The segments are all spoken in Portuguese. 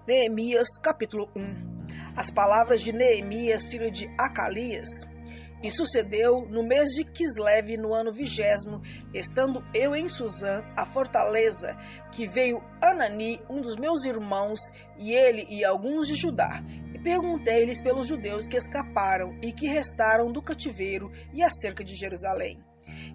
Neemias, capítulo 1. As palavras de Neemias, filho de Acalias. E sucedeu no mês de Quislev, no ano 20º, estando eu em Suzã, a fortaleza, que veio Anani, um dos meus irmãos, e ele e alguns de Judá. E perguntei-lhes pelos judeus que escaparam e que restaram do cativeiro e acerca de Jerusalém.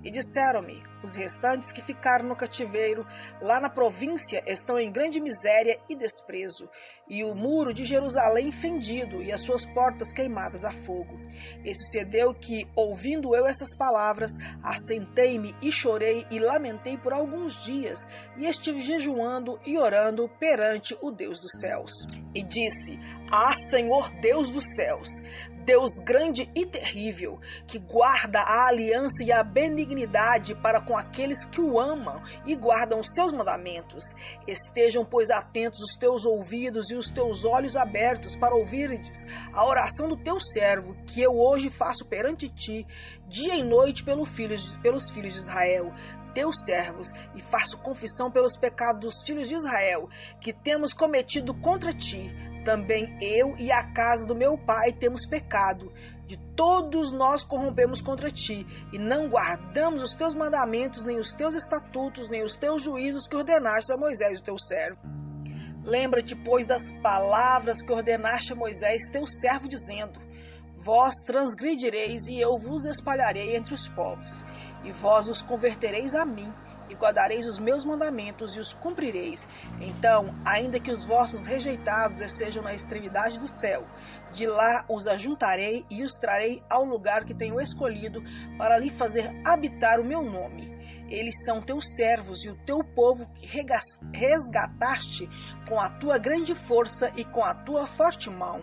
E disseram-me: os restantes que ficaram no cativeiro, lá na província, estão em grande miséria e desprezo, e o muro de Jerusalém fendido, e as suas portas queimadas a fogo. E sucedeu que, ouvindo eu estas palavras, assentei-me e chorei e lamentei por alguns dias, e estive jejuando e orando perante o Deus dos céus. E disse: Ah, Senhor Deus dos céus, Deus grande e terrível, que guarda a aliança e a benignidade para com aqueles que o amam e guardam os seus mandamentos. Estejam, pois, atentos os teus ouvidos e os teus olhos abertos para ouvires a oração do teu servo, que eu hoje faço perante ti, dia e noite pelos filhos de Israel, teus servos, e faço confissão pelos pecados dos filhos de Israel, que temos cometido contra ti. Também eu e a casa do meu pai temos pecado. De todos nós corrompemos contra ti, e não guardamos os teus mandamentos, nem os teus estatutos, nem os teus juízos que ordenaste a Moisés, o teu servo. Lembra-te, pois, das palavras que ordenaste a Moisés, teu servo, dizendo: Vós transgredireis, e eu vos espalharei entre os povos, e vós os convertereis a mim, e guardareis os meus mandamentos e os cumprireis. Então, ainda que os vossos rejeitados estejam na extremidade do céu, de lá os ajuntarei e os trarei ao lugar que tenho escolhido para lhe fazer habitar o meu nome. Eles são teus servos e o teu povo que resgataste com a tua grande força e com a tua forte mão.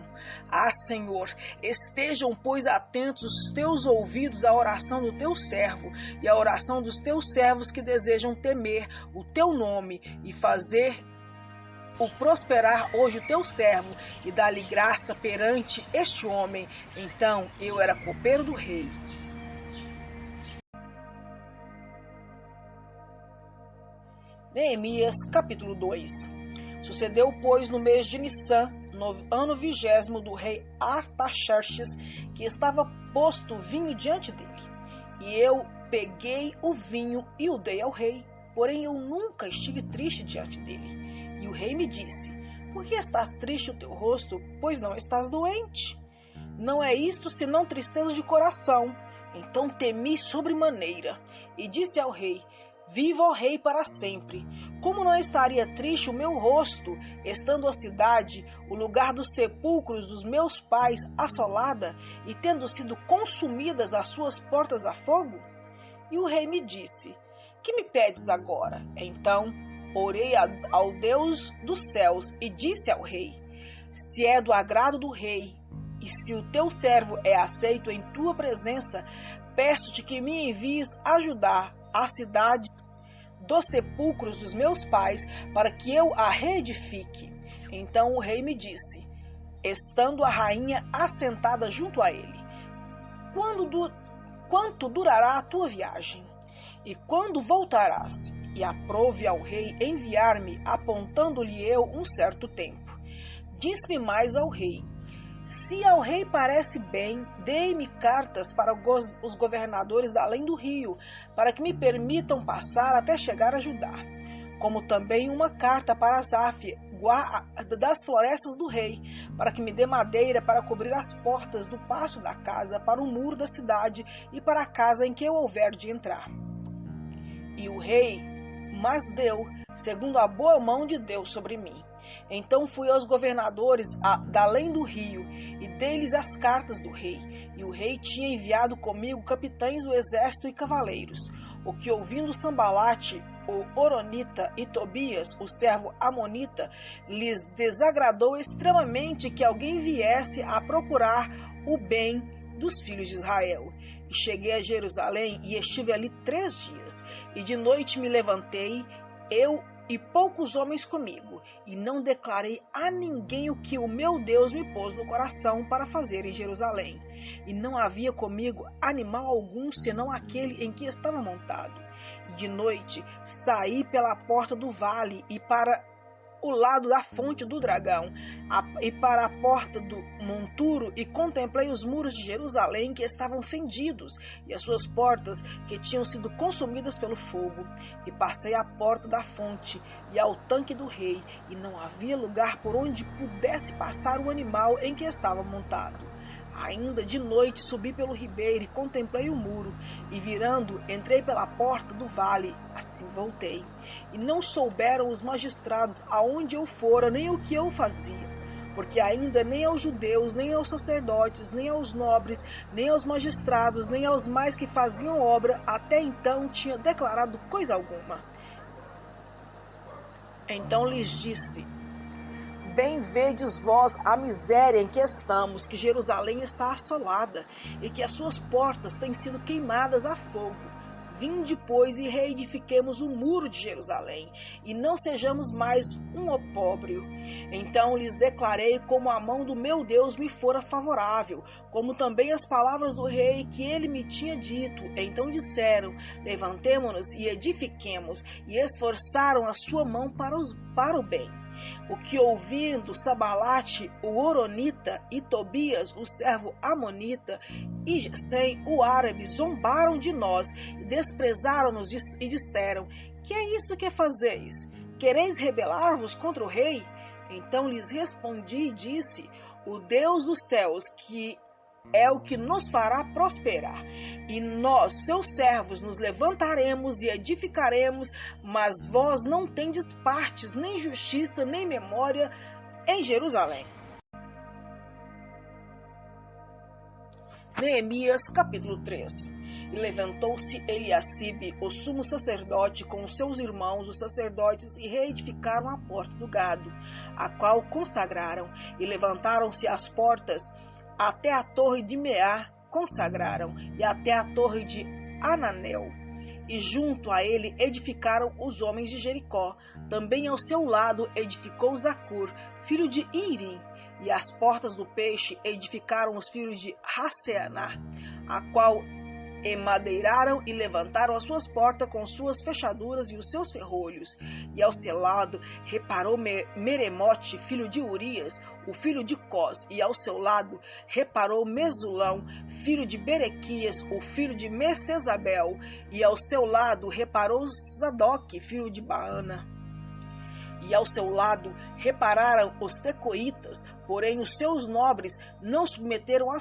Ah, Senhor, estejam, pois, atentos os teus ouvidos à oração do teu servo e à oração dos teus servos que desejam temer o teu nome e fazer o prosperar hoje o teu servo, e dá-lhe graça perante este homem. Então eu era copeiro do rei. Neemias, capítulo 2. Sucedeu, pois, no mês de Nissan, no ano 20º do rei Artaxerxes, que estava posto vinho diante dele. E eu peguei o vinho e o dei ao rei, porém eu nunca estive triste diante dele. E o rei me disse: Por que estás triste o teu rosto, pois não estás doente? Não é isto senão tristeza de coração. Então temi sobremaneira, e disse ao rei: Viva o rei para sempre! Como não estaria triste o meu rosto, estando a cidade, o lugar dos sepulcros dos meus pais, assolada, e tendo sido consumidas as suas portas a fogo? E o rei me disse: Que me pedes agora? Então orei ao Deus dos céus e disse ao rei: Se é do agrado do rei, e se o teu servo é aceito em tua presença, peço-te que me envies ajudar a cidade dos sepulcros dos meus pais, para que eu a reedifique. Então o rei me disse, estando a rainha assentada junto a ele: Quanto durará a tua viagem? E quando voltarás? E aprove ao rei enviar-me, apontando-lhe eu um certo tempo. Disse-me mais ao rei: Se ao rei parece bem, dê-me cartas para os governadores da além do rio, para que me permitam passar até chegar a Judá, como também uma carta para Asaf, das florestas do rei, para que me dê madeira para cobrir as portas do paço da casa, para o muro da cidade e para a casa em que eu houver de entrar. E o rei mas deu, segundo a boa mão de Deus sobre mim. Então fui aos governadores da além do rio, e dei-lhes as cartas do rei. E o rei tinha enviado comigo capitães do exército e cavaleiros. O que, ouvindo Sambalate, o Horonita, e Tobias, o servo Amonita, lhes desagradou extremamente que alguém viesse a procurar o bem dos filhos de Israel. E cheguei a Jerusalém e estive ali 3 dias. E de noite me levantei, eu e poucos homens comigo, e não declarei a ninguém o que o meu Deus me pôs no coração para fazer em Jerusalém. E não havia comigo animal algum, senão aquele em que estava montado. E de noite saí pela porta do vale, e para o lado da fonte do dragão e para a porta do monturo, e contemplei os muros de Jerusalém que estavam fendidos, e as suas portas que tinham sido consumidas pelo fogo. E passei à porta da fonte e ao tanque do rei, e não havia lugar por onde pudesse passar o animal em que estava montado. Ainda de noite subi pelo ribeiro e contemplei o muro, e virando, entrei pela porta do vale, assim voltei. E não souberam os magistrados aonde eu fora, nem o que eu fazia, porque ainda nem aos judeus, nem aos sacerdotes, nem aos nobres, nem aos magistrados, nem aos mais que faziam obra, até então tinha declarado coisa alguma. Então lhes disse: bem vedes vós a miséria em que estamos, que Jerusalém está assolada, e que as suas portas têm sido queimadas a fogo. Vinde, pois, e reedifiquemos o muro de Jerusalém, e não sejamos mais um opróbrio. Então lhes declarei como a mão do meu Deus me fora favorável, como também as palavras do rei que ele me tinha dito. Então disseram: levantemo-nos e edifiquemos, e esforçaram a sua mão para o bem. O que ouvindo Sabalate, o Horonita, e Tobias, o servo Amonita, e Gesem, o árabe, zombaram de nós e desprezaram-nos e disseram: que é isto que fazeis? Quereis rebelar-vos contra o rei? Então lhes respondi e disse: o Deus dos céus, que é o que nos fará prosperar, e nós, seus servos, nos levantaremos e edificaremos, mas vós não tendes partes, nem justiça, nem memória em Jerusalém. Neemias, capítulo 3. E levantou-se Eliacibe, o sumo sacerdote, com os seus irmãos, os sacerdotes, e reedificaram a porta do gado, a qual consagraram, e levantaram-se as portas até a torre de Meá, consagraram, e até a torre de Ananel. E junto a ele edificaram os homens de Jericó. Também ao seu lado edificou Zacur, filho de Iri. E as portas do peixe edificaram os filhos de Hasseaná, a qual emadeiraram e levantaram as suas portas com suas fechaduras e os seus ferrolhos. E ao seu lado reparou Meremote, filho de Urias, o filho de Cós, e ao seu lado reparou Mesulão, filho de Berequias, o filho de Mesesabel, e ao seu lado reparou Zadok, filho de Baana. E ao seu lado repararam os tecoitas, porém os seus nobres não submeteram ao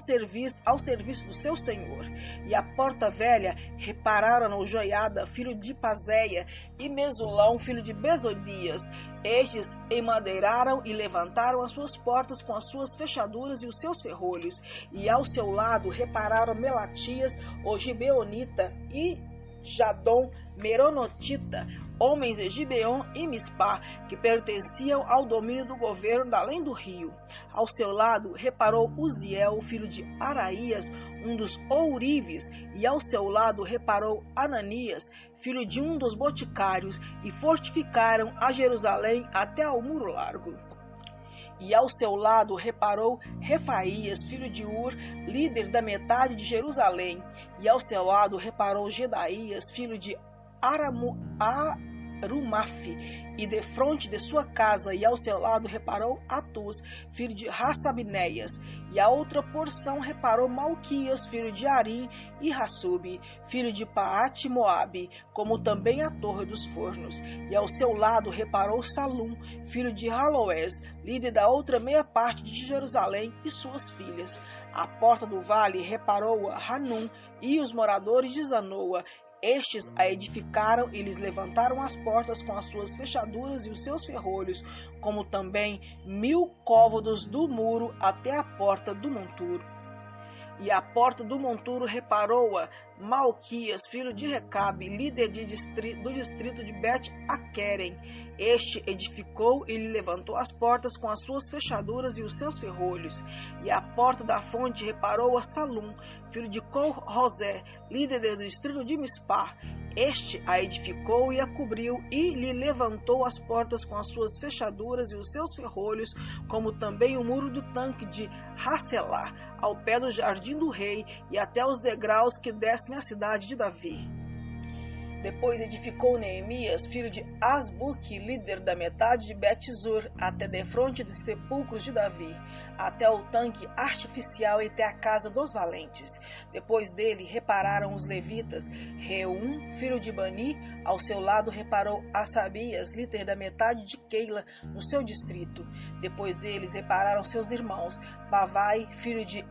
serviço do seu senhor. E a porta velha repararam o Joiada, filho de Pazéia, e Mesulão, filho de Bezodias. Estes emadeiraram e levantaram as suas portas com as suas fechaduras e os seus ferrolhos. E ao seu lado repararam Melatias, o Gibeonita, e Jadom, Meronotita, homens de Gibeon e Mispá, que pertenciam ao domínio do governo da além do rio. Ao seu lado reparou Uziel, filho de Araías, um dos ourives, e ao seu lado reparou Ananias, filho de um dos boticários, e fortificaram a Jerusalém até ao muro largo. E ao seu lado reparou Refaías, filho de Ur, líder da metade de Jerusalém. E ao seu lado reparou Gedaías, filho de Arumaf, e defronte de sua casa, e ao seu lado reparou Atus, filho de Rassabneias. E a outra porção reparou Malquias, filho de Arim, e Hassub, filho de Paate Moabe, como também a torre dos fornos. E ao seu lado reparou Salum, filho de Haloés, líder da outra meia parte de Jerusalém, e suas filhas. A porta do vale reparou Hanum e os moradores de Zanoa. Estes a edificaram e lhes levantaram as portas com as suas fechaduras e os seus ferrolhos, como também 1000 côvados do muro até a porta do monturo. E a porta do monturo reparou-a Malquias, filho de Recabe, líder do distrito de Bet-Aquerem. Este edificou e lhe levantou as portas com as suas fechaduras e os seus ferrolhos. E a porta da fonte reparou a Salum, filho de Col-Rosé, líder do distrito de Mispá. Este a edificou e a cobriu, e lhe levantou as portas com as suas fechaduras e os seus ferrolhos, como também o muro do tanque de Hasselá, ao pé do jardim do rei, e até os degraus que descem à cidade de Davi. Depois edificou Neemias, filho de Asbuque, líder da metade de Bet-Zur, até defronte dos sepulcros de Davi, até o tanque artificial e até a casa dos valentes. Depois dele repararam os levitas. Reum, filho de Bani, ao seu lado reparou Asabias, líder da metade de Keila, no seu distrito. Depois deles repararam seus irmãos, Bavai, filho de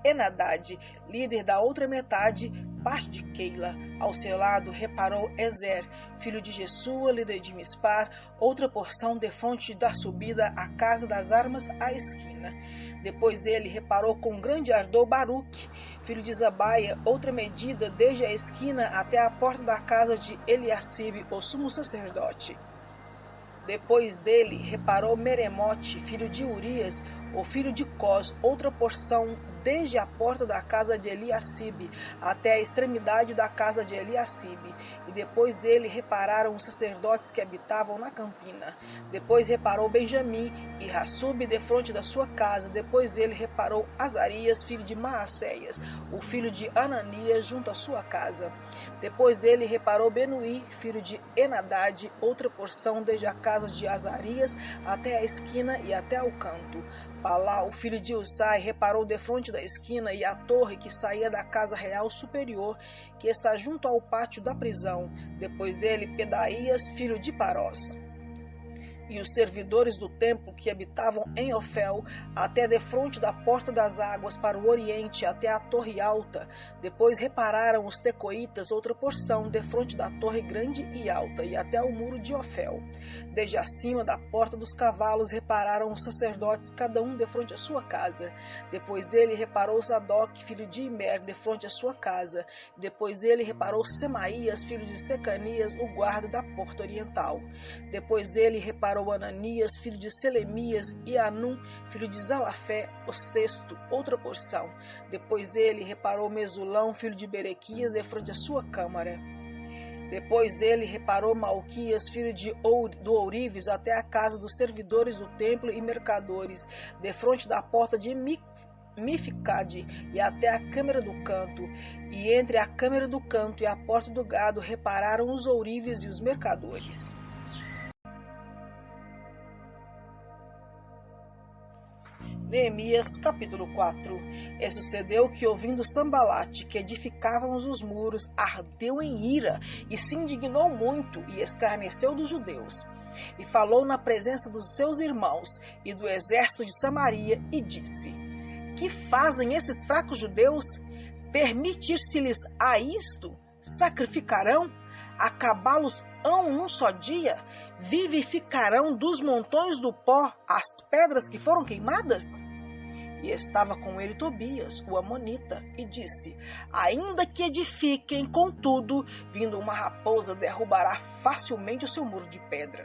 Enadad, líder da outra metade, parte de Keila. Ao seu lado reparou Ezer, filho de Jesua, líder de Mispar, outra porção defronte da subida à casa das armas à esquina. Depois dele reparou com grande ardor Baruque, filho de Zabaia, outra medida desde a esquina até a porta da casa de Eliacibe, o sumo sacerdote. Depois dele reparou Meremote, filho de Urias, o filho de Cós, outra porção desde a porta da casa de Eliacibe até a extremidade da casa de Eliacibe. E depois dele repararam os sacerdotes que habitavam na campina. Depois reparou Benjamim e Hassub defronte da sua casa. Depois dele reparou Azarias, filho de Maacéias, o filho de Ananias, junto à sua casa. Depois dele reparou Benuí, filho de Enadad, outra porção desde a casa de Azarias até a esquina e até ao canto. Palá, o filho de Usai, reparou defronte da esquina e a torre que saía da casa real superior, que está junto ao pátio da prisão. Depois dele, Pedaías, filho de Parós. E os servidores do templo que habitavam em Ofel, até defronte da porta das águas para o oriente, até a torre alta. Depois repararam os tecoitas, outra porção, defronte da torre grande e alta, e até o muro de Ofel. Desde acima da porta dos cavalos repararam os sacerdotes, cada um defronte à sua casa. Depois dele reparou Zadok, filho de Imer, defronte à sua casa. Depois dele reparou Semaías, filho de Secanias, o guarda da porta oriental. Depois dele reparou Ananias, filho de Selemias, e Anum, filho de Zalafé, o sexto, outra porção. Depois dele reparou Mesulão, filho de Berequias, defronte à sua câmara. Depois dele reparou Malquias, filho do Ourives, até a casa dos servidores do templo e mercadores, defronte da porta de Mificade e até a câmara do canto. E entre a câmara do canto e a porta do gado repararam os ourives e os mercadores. Neemias, capítulo 4. E sucedeu que, ouvindo Sambalate, que edificávamos os muros, ardeu em ira e se indignou muito e escarneceu dos judeus. E falou na presença dos seus irmãos e do exército de Samaria e disse: Que fazem esses fracos judeus? Permitir-se-lhes a isto? Sacrificarão? Acabá-los-ão num só dia? Vivificarão dos montões do pó as pedras que foram queimadas? E estava com ele Tobias, o amonita, e disse: Ainda que edifiquem, contudo, vindo uma raposa derrubará facilmente o seu muro de pedra.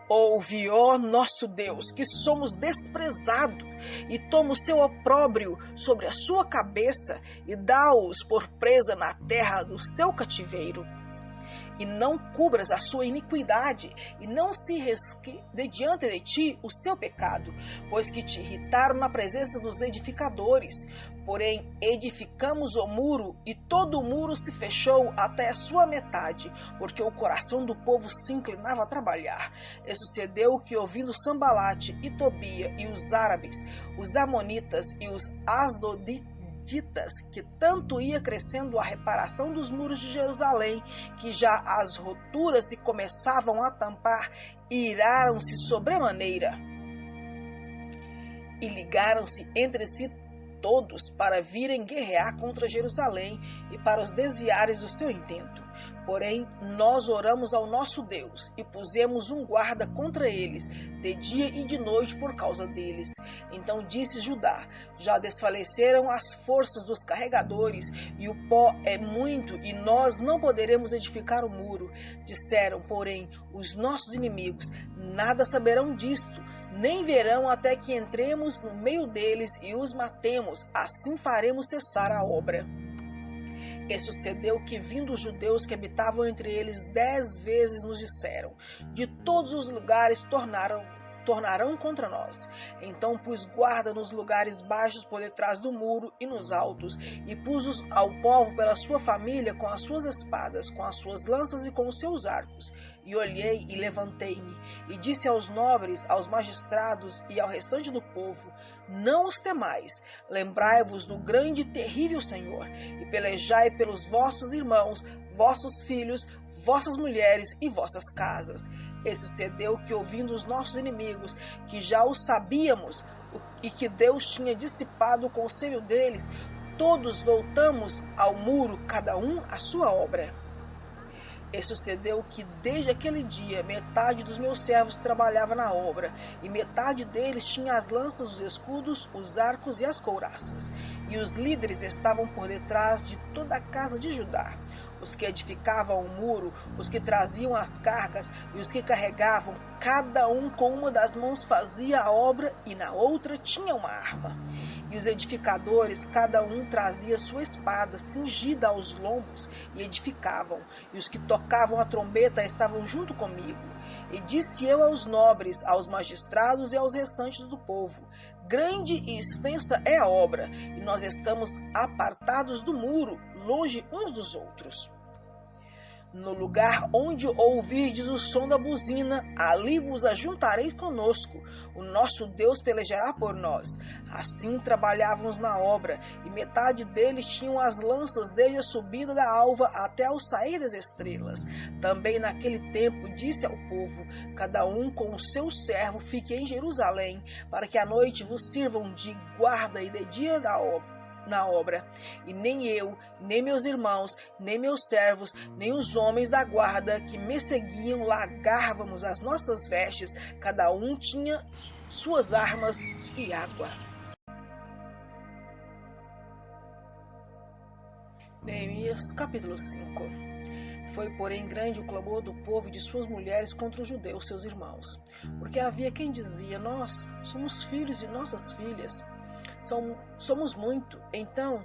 Ouve, ó nosso Deus, que somos desprezados, e toma o seu opróbrio sobre a sua cabeça, e dá-os por presa na terra do seu cativeiro. E não cubras a sua iniquidade, e não se resque de diante de ti o seu pecado, pois que te irritaram na presença dos edificadores. Porém, edificamos o muro, e todo o muro se fechou até a sua metade, porque o coração do povo se inclinava a trabalhar. E sucedeu que, ouvindo Sambalate e Tobia e os árabes, os amonitas e os asdoditas, que tanto ia crescendo a reparação dos muros de Jerusalém, que já as roturas se começavam a tampar, iraram-se sobremaneira e ligaram-se entre si todos para virem guerrear contra Jerusalém e para os desviares do seu intento. Porém, nós oramos ao nosso Deus e pusemos um guarda contra eles, de dia e de noite por causa deles. Então disse Judá: Já desfaleceram as forças dos carregadores, e o pó é muito, e nós não poderemos edificar o muro. Disseram, porém, os nossos inimigos: Nada saberão disto, nem verão até que entremos no meio deles e os matemos, assim faremos cessar a obra. E sucedeu que, vindo os judeus que habitavam entre eles, 10 vezes nos disseram: De todos os lugares tornaram tornarão contra nós. Então pus guarda nos lugares baixos por detrás do muro e nos altos, e pus ao povo pela sua família com as suas espadas, com as suas lanças e com os seus arcos. E olhei e levantei-me, e disse aos nobres, aos magistrados e ao restante do povo: não os temais, lembrai-vos do grande e terrível Senhor, e pelejai pelos vossos irmãos, vossos filhos, vossas mulheres e vossas casas. E sucedeu que, ouvindo os nossos inimigos, que já o sabíamos, e que Deus tinha dissipado o conselho deles, todos voltamos ao muro, cada um à sua obra. E sucedeu que, desde aquele dia, metade dos meus servos trabalhava na obra, e metade deles tinha as lanças, os escudos, os arcos e as couraças. E os líderes estavam por detrás de toda a casa de Judá. Os que edificavam o muro, os que traziam as cargas e os que carregavam, cada um com uma das mãos fazia a obra e na outra tinha uma arma. E os edificadores, cada um trazia sua espada cingida aos lombos e edificavam. E os que tocavam a trombeta estavam junto comigo. E disse eu aos nobres, aos magistrados e aos restantes do povo: grande e extensa é a obra, e nós estamos apartados do muro, longe uns dos outros. No lugar onde ouvirdes o som da buzina, ali vos ajuntareis conosco. O nosso Deus pelejará por nós. Assim trabalhávamos na obra, e metade deles tinham as lanças desde a subida da alva até ao sair das estrelas. Também naquele tempo disse ao povo: cada um com o seu servo fique em Jerusalém, para que à noite vos sirvam de guarda e de dia na obra. E nem eu, nem meus irmãos, nem meus servos, nem os homens da guarda que me seguiam largávamos as nossas vestes, cada um tinha suas armas e água. Neemias capítulo 5. Foi, porém, grande o clamor do povo e de suas mulheres contra os judeus, seus irmãos, porque havia quem dizia: nós somos filhos de nossas filhas, somos muito, então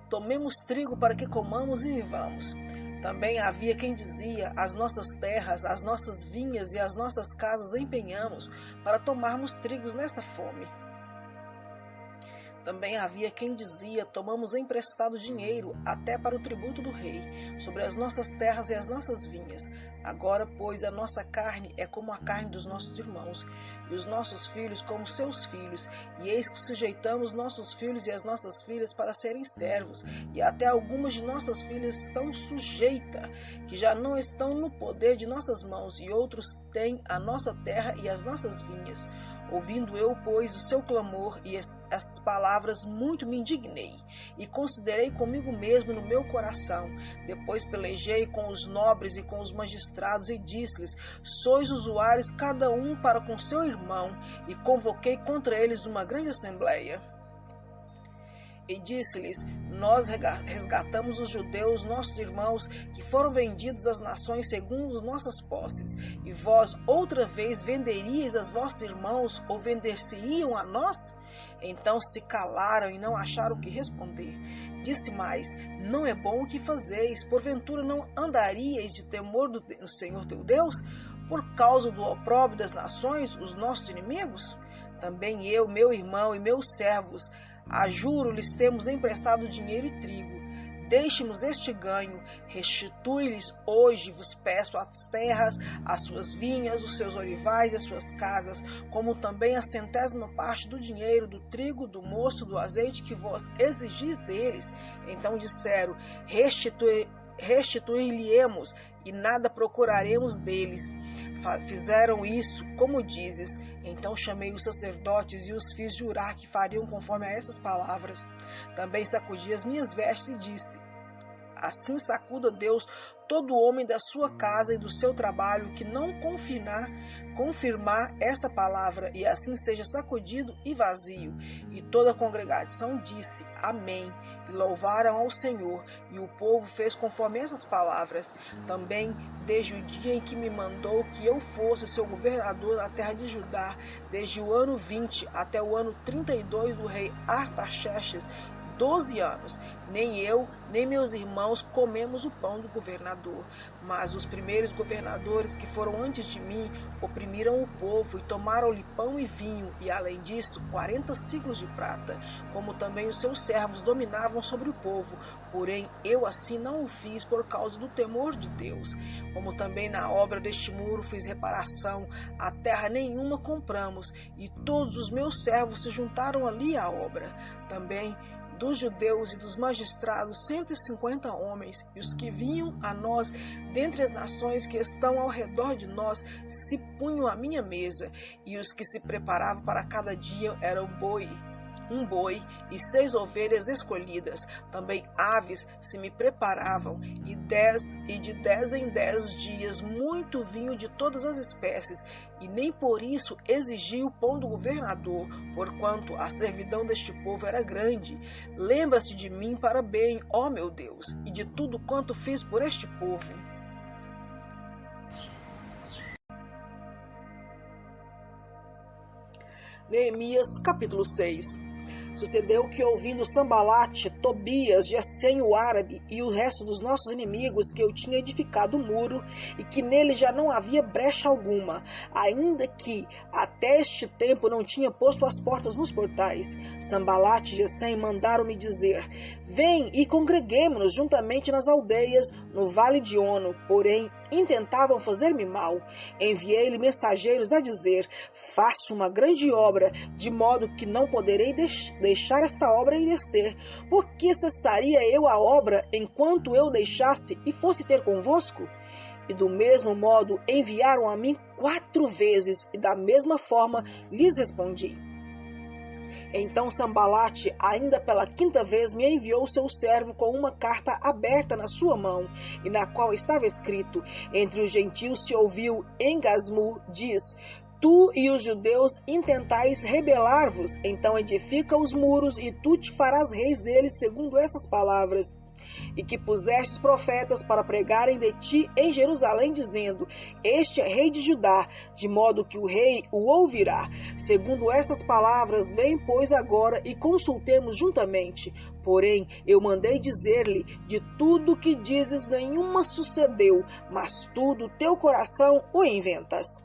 tomemos trigo para que comamos e vivamos. Também havia quem dizia: as nossas terras, as nossas vinhas e as nossas casas empenhamos para tomarmos trigos nessa fome. Também havia quem dizia: tomamos emprestado dinheiro até para o tributo do rei, sobre as nossas terras e as nossas vinhas. Agora, pois, a nossa carne é como a carne dos nossos irmãos, e os nossos filhos como seus filhos. E eis que sujeitamos nossos filhos e as nossas filhas para serem servos, e até algumas de nossas filhas estão sujeitas, que já não estão no poder de nossas mãos, e outros têm a nossa terra e as nossas vinhas. Ouvindo eu, pois, o seu clamor e essas palavras, muito me indignei, e considerei comigo mesmo no meu coração. Depois pelejei com os nobres e com os magistrados, e disse-lhes: sois usuários cada um para com seu irmão, e convoquei contra eles uma grande assembleia. E disse-lhes: nós resgatamos os judeus, nossos irmãos, que foram vendidos às nações segundo nossas posses. E vós outra vez venderíeis a vossos irmãos, ou vender-se-iam a nós? Então se calaram e não acharam o que responder. Disse mais: não é bom o que fazeis, porventura não andaríeis de temor do Senhor teu Deus, por causa do opróbrio das nações, os nossos inimigos? Também eu, meu irmão e meus servos, a juro lhes temos emprestado dinheiro e trigo. Deixe-nos este ganho, restitui-lhes hoje, vos peço, as terras, as suas vinhas, os seus olivais e as suas casas, como também a 100ª parte do dinheiro, do trigo, do mosto, do azeite que vós exigis deles. Então disseram: restituir-lhe-emos, e nada procuraremos deles. Fizeram isso, como dizes. Então chamei os sacerdotes e os fiz jurar que fariam conforme a essas palavras. Também sacudi as minhas vestes e disse: assim sacuda Deus todo homem da sua casa e do seu trabalho que não confirmar esta palavra, e assim seja sacudido e vazio. E toda a congregação disse: amém. E louvaram ao Senhor, e o povo fez conforme essas palavras. Também, desde o dia em que me mandou que eu fosse seu governador na terra de Judá, desde o ano 20 até o ano 32 do rei Artaxerxes, 12 anos. Nem eu, nem meus irmãos comemos o pão do governador. Mas os primeiros governadores que foram antes de mim oprimiram o povo e tomaram-lhe pão e vinho, e além disso 40 ciclos de prata, como também os seus servos dominavam sobre o povo. Porém, eu assim não o fiz por causa do temor de Deus. Como também na obra deste muro fiz reparação, a terra nenhuma compramos, e todos os meus servos se juntaram ali à obra. Também dos judeus e dos magistrados 150 homens, e os que vinham a nós dentre as nações que estão ao redor de nós se punham à minha mesa, e os que se preparavam para cada dia eram um boi e 6 ovelhas escolhidas. Também aves se me preparavam, e de 10 em 10 dias muito vinho de todas as espécies, e nem por isso exigi o pão do governador, porquanto a servidão deste povo era grande. Lembra-te de mim para bem, ó meu Deus, e de tudo quanto fiz por este povo. Neemias, capítulo 6. Sucedeu que, ouvindo Sambalate, Tobias, Gesem o árabe e o resto dos nossos inimigos, que eu tinha edificado o muro e que nele já não havia brecha alguma, ainda que até este tempo não tinha posto as portas nos portais, Sambalate e Gesem mandaram-me dizer: vem e congreguemo-nos juntamente nas aldeias no vale de Ono. Porém, intentavam fazer-me mal. Enviei-lhe mensageiros a dizer: faço uma grande obra, de modo que não poderei deixar esta obra endecer. Por que cessaria eu a obra enquanto eu deixasse e fosse ter convosco? E do mesmo modo enviaram a mim 4 vezes, e da mesma forma lhes respondi. Então Sambalate, ainda pela 5ª vez, me enviou seu servo com uma carta aberta na sua mão, e na qual estava escrito: entre os gentios se ouviu em Gasmu, diz: tu e os judeus intentais rebelar-vos, então edifica os muros, e tu te farás reis deles, segundo essas palavras. E que pusestes profetas para pregarem de ti em Jerusalém, dizendo: este é rei de Judá, de modo que o rei o ouvirá. Segundo essas palavras, vem, pois, agora e consultemos juntamente. Porém, eu mandei dizer-lhe: de tudo que dizes nenhuma sucedeu, mas tu do teu coração o inventas.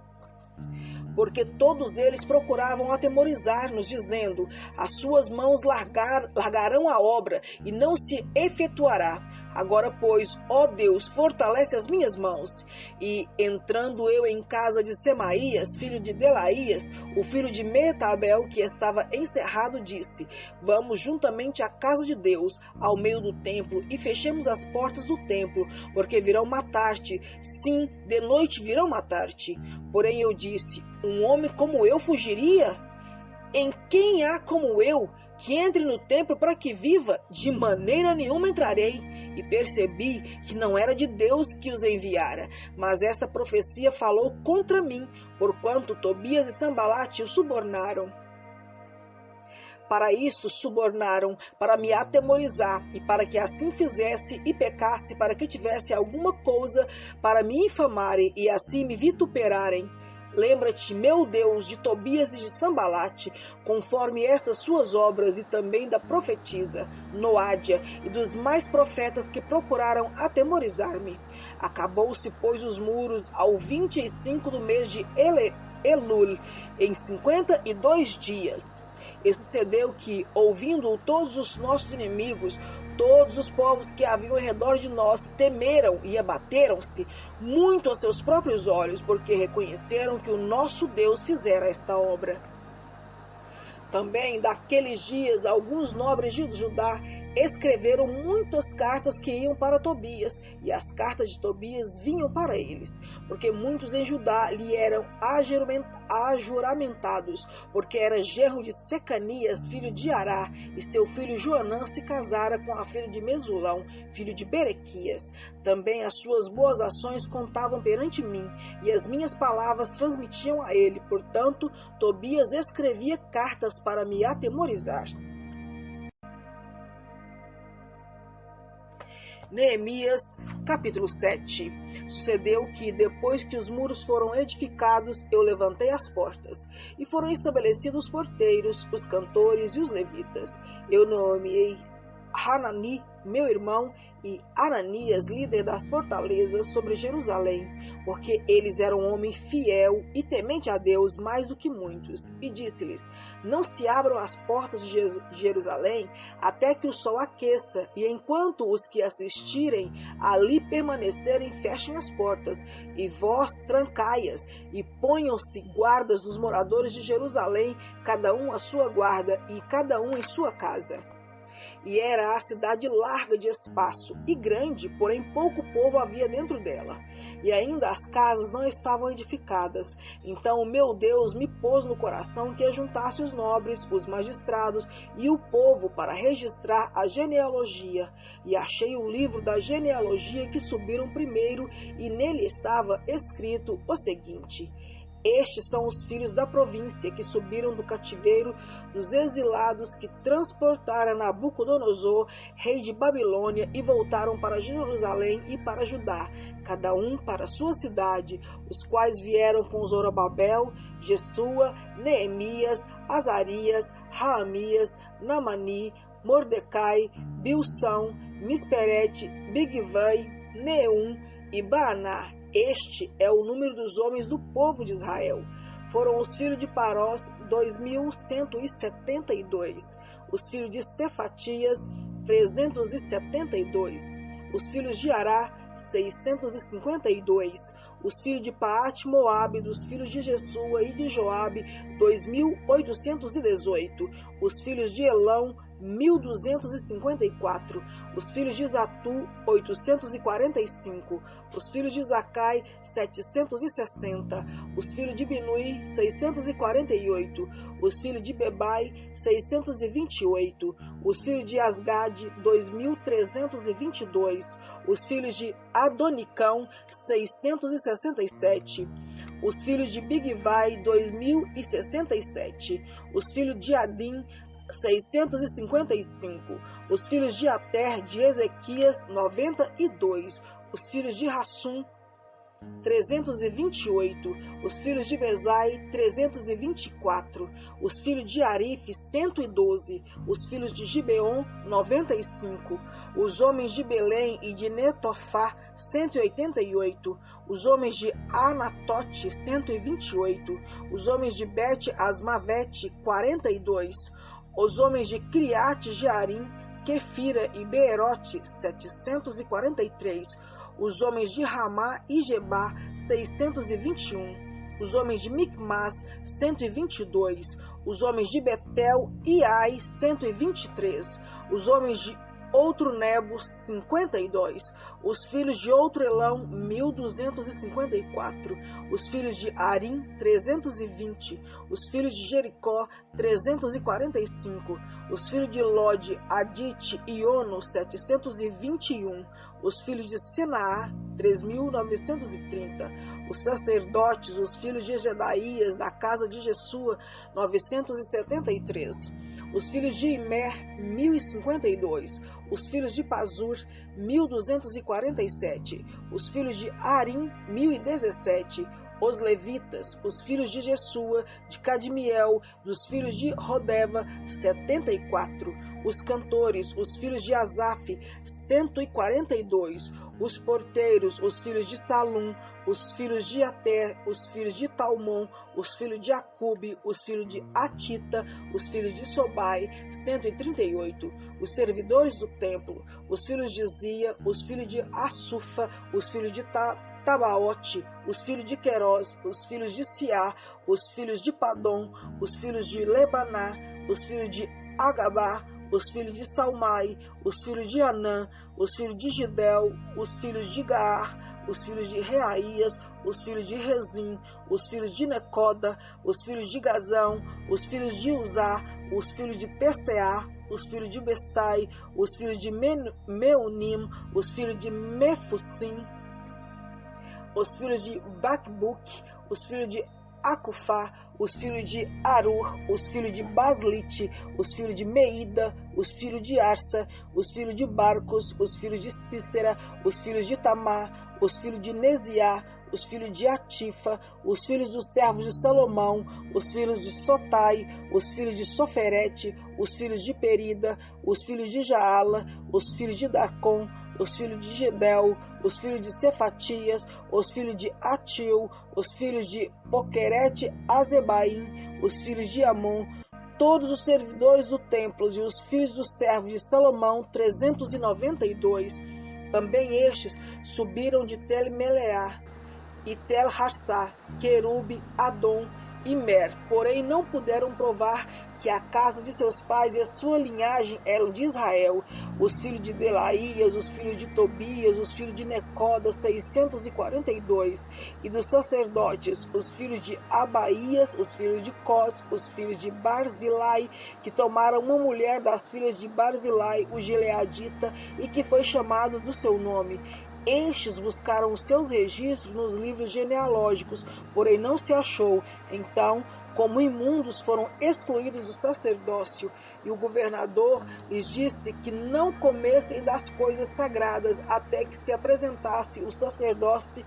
Porque todos eles procuravam atemorizar-nos, dizendo: as suas mãos largarão a obra, e não se efetuará. Agora, pois, ó Deus, fortalece as minhas mãos. E, entrando eu em casa de Semaías, filho de Delaías, o filho de Metabel, que estava encerrado, disse: vamos juntamente à casa de Deus, ao meio do templo, e fechemos as portas do templo, porque virão matar-te. Sim, de noite virão matar-te. Porém eu disse: um homem como eu fugiria? Em quem há como eu, que entre no templo para que viva? De maneira nenhuma entrarei. E percebi que não era de Deus que os enviara, mas esta profecia falou contra mim, porquanto Tobias e Sambalate o subornaram. Para isto subornaram, para me atemorizar, e para que assim fizesse e pecasse, para que tivesse alguma coisa para me infamarem e assim me vituperarem. Lembra-te, meu Deus, de Tobias e de Sambalate, conforme estas suas obras, e também da profetisa Noádia e dos mais profetas que procuraram atemorizar-me. Acabou-se, pois, os muros ao 25 do mês de Elul, em 52 dias. E sucedeu que, ouvindo todos os nossos inimigos, todos os povos que haviam ao redor de nós temeram e abateram-se muito a seus próprios olhos, porque reconheceram que o nosso Deus fizera esta obra. Também, daqueles dias, alguns nobres de Judá escreveram muitas cartas que iam para Tobias, e as cartas de Tobias vinham para eles, porque muitos em Judá lhe eram ajuramentados, porque era genro de Secanias, filho de Ará, e seu filho Joanã se casara com a filha de Mesulão, filho de Berequias. Também as suas boas ações contavam perante mim, e as minhas palavras transmitiam a ele. Portanto, Tobias escrevia cartas para me atemorizar. Neemias, capítulo 7. Sucedeu que, depois que os muros foram edificados, eu levantei as portas, e foram estabelecidos os porteiros, os cantores e os levitas. Eu nomeei Hanani, meu irmão, e Ananias, líder das fortalezas sobre Jerusalém, porque eles eram um homem fiel e temente a Deus mais do que muitos. E disse-lhes: não se abram as portas de Jerusalém até que o sol aqueça, e enquanto os que assistirem ali permanecerem, fechem as portas, e vós trancai-as, e ponham-se guardas dos moradores de Jerusalém, cada um à sua guarda, e cada um em sua casa. E era a cidade larga de espaço e grande, porém pouco povo havia dentro dela. E ainda as casas não estavam edificadas. Então o meu Deus me pôs no coração que ajuntasse os nobres, os magistrados e o povo para registrar a genealogia. E achei o livro da genealogia que subiram primeiro, e nele estava escrito o seguinte: estes são os filhos da província que subiram do cativeiro dos exilados que transportaram Nabucodonosor, rei de Babilônia, e voltaram para Jerusalém e para Judá, cada um para sua cidade, os quais vieram com Zorobabel, Jesua, Neemias, Azarias, Raamias, Namani, Mordecai, Bilsão, Misperete, Bigvai, Neum e Baaná. Este é o número dos homens do povo de Israel. Foram os filhos de Parós, 2.172. Os filhos de Cefatias, 372. Os filhos de Ará, 652. Os filhos de Paate-Moabe, dos filhos de Jesua e de Joabe, 2.818. Os filhos de Elão, 1.254. Os filhos de Zatu, 845. Os filhos de Zacai, 760. Os filhos de Binui, 648. Os filhos de Bebai, 628. Os filhos de Asgade, 2.322. Os filhos de Adonicão, 667. Os filhos de Bigvai, 2.067. Os filhos de Adim, 655. Os filhos de Ater, de Ezequias, 92. Os filhos de Hassum, 328. Os filhos de Bezai, 324. Os filhos de Arife, 112. Os filhos de Gibeon, 95. Os homens de Belém e de Netofá, 188. Os homens de Anatote, 128. Os homens de Bet-Asmavete, 42. Os homens de Criate Jearim, Quefira e Beerote, 743. Os homens de Ramá e Gebá, 621. Os homens de Micmas, 122. Os homens de Betel e Ai, 123. Os homens de Outro Nebo, 52. Os filhos de Outro Elão, 1.254. Os filhos de Arim, 320. Os filhos de Jericó, 345. Os filhos de Lode, Adite e Ono, 721. Os filhos de Senaá, 3.930. Os sacerdotes, os filhos de Gedaías, da casa de Jesua, 973. Os filhos de Imer, 1.052. Os filhos de Pazur, 1.247. Os filhos de Arim, 1.017. Os levitas, os filhos de Jesua, de Cadmiel, dos filhos de Rodeva, 74. Os cantores, os filhos de Asaf, 142. Os porteiros, os filhos de Salum, os filhos de Ater, os filhos de Talmon, os filhos de Acube, os filhos de Atita, os filhos de Sobai, 138. Os servidores do templo, os filhos de Zia, os filhos de Assufa, os filhos de Tabaote, os filhos de Querós, os filhos de Siá, os filhos de Padom, os filhos de Lebaná, os filhos de Agabá, os filhos de Salmai, os filhos de Anã, os filhos de Gidel, os filhos de Gaar, os filhos de Reaías, os filhos de Rezim, os filhos de Necoda, os filhos de Gazão, os filhos de Uzá, os filhos de Perseá, os filhos de Bessai, os filhos de Meunim, os filhos de Mefusim, os filhos de Bacbuc, os filhos de Acufá, os filhos de Arur, os filhos de Baslite, os filhos de Meida, os filhos de Arsa, os filhos de Barcos, os filhos de Cícera, os filhos de Tamar, os filhos de Neziá, os filhos de Atifa, os filhos dos servos de Salomão, os filhos de Sotai, os filhos de Soferete, os filhos de Perida, os filhos de Jaala, os filhos de Darcon, os filhos de Gedel, os filhos de Cefatias, os filhos de Atil, os filhos de Poquerete Azebaim, os filhos de Amon, todos os servidores do templo e os filhos dos servos de Salomão, 392. Também estes subiram de Tel-Meleá e Tel-Harsá, Querube, Adom e Mer, porém não puderam provar que a casa de seus pais e a sua linhagem eram de Israel. Os filhos de Delaías, os filhos de Tobias, os filhos de Necoda, 642, e dos sacerdotes, os filhos de Abaías, os filhos de Cós, os filhos de Barzilai, que tomaram uma mulher das filhas de Barzilai, o Gileadita, e que foi chamado do seu nome. Estes buscaram os seus registros nos livros genealógicos, porém não se achou. Então, como imundos, foram excluídos do sacerdócio. E o governador lhes disse que não comessem das coisas sagradas até que se apresentasse o sacerdócio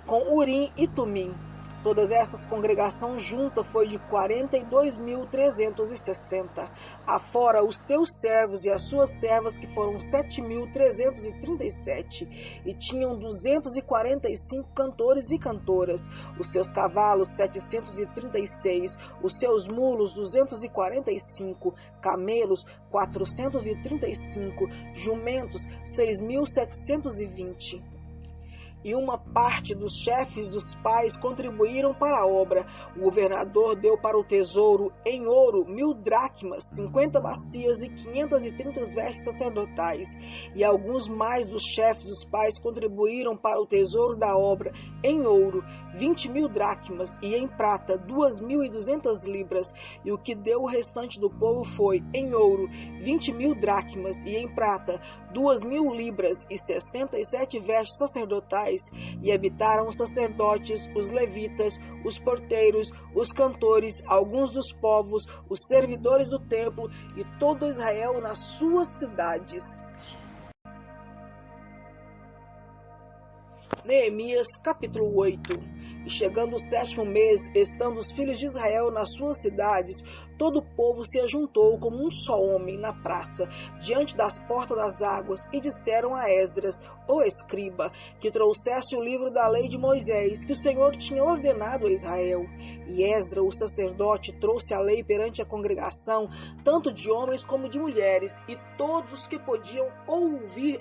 com Urim e Tumim. Todas estas congregações juntas foi de 42.360, afora os seus servos e as suas servas, que foram 7.337, e tinham 245 cantores e cantoras, os seus cavalos 736, os seus mulos 245, camelos 435, jumentos 6.720. E uma parte dos chefes dos pais contribuíram para a obra. O governador deu para o tesouro em ouro 1.000 dracmas, 50 bacias e 530 vestes sacerdotais. E alguns mais dos chefes dos pais contribuíram para o tesouro da obra em ouro 20.000 dracmas, e em prata 2.200 libras. E o que deu o restante do povo foi em ouro 20.000 dracmas, e em prata 2.000 libras e 67 vestes sacerdotais. E habitaram os sacerdotes, os levitas, os porteiros, os cantores, alguns dos povos, os servidores do templo e todo Israel nas suas cidades. Neemias, capítulo 8. E chegando o 7º mês, estando os filhos de Israel nas suas cidades, todo o povo se ajuntou como um só homem na praça, diante das portas das águas, e disseram a Esdras, o escriba, que trouxesse o livro da lei de Moisés, que o Senhor tinha ordenado a Israel. E Esdras, o sacerdote, trouxe a lei perante a congregação, tanto de homens como de mulheres, e todos os que podiam ouvir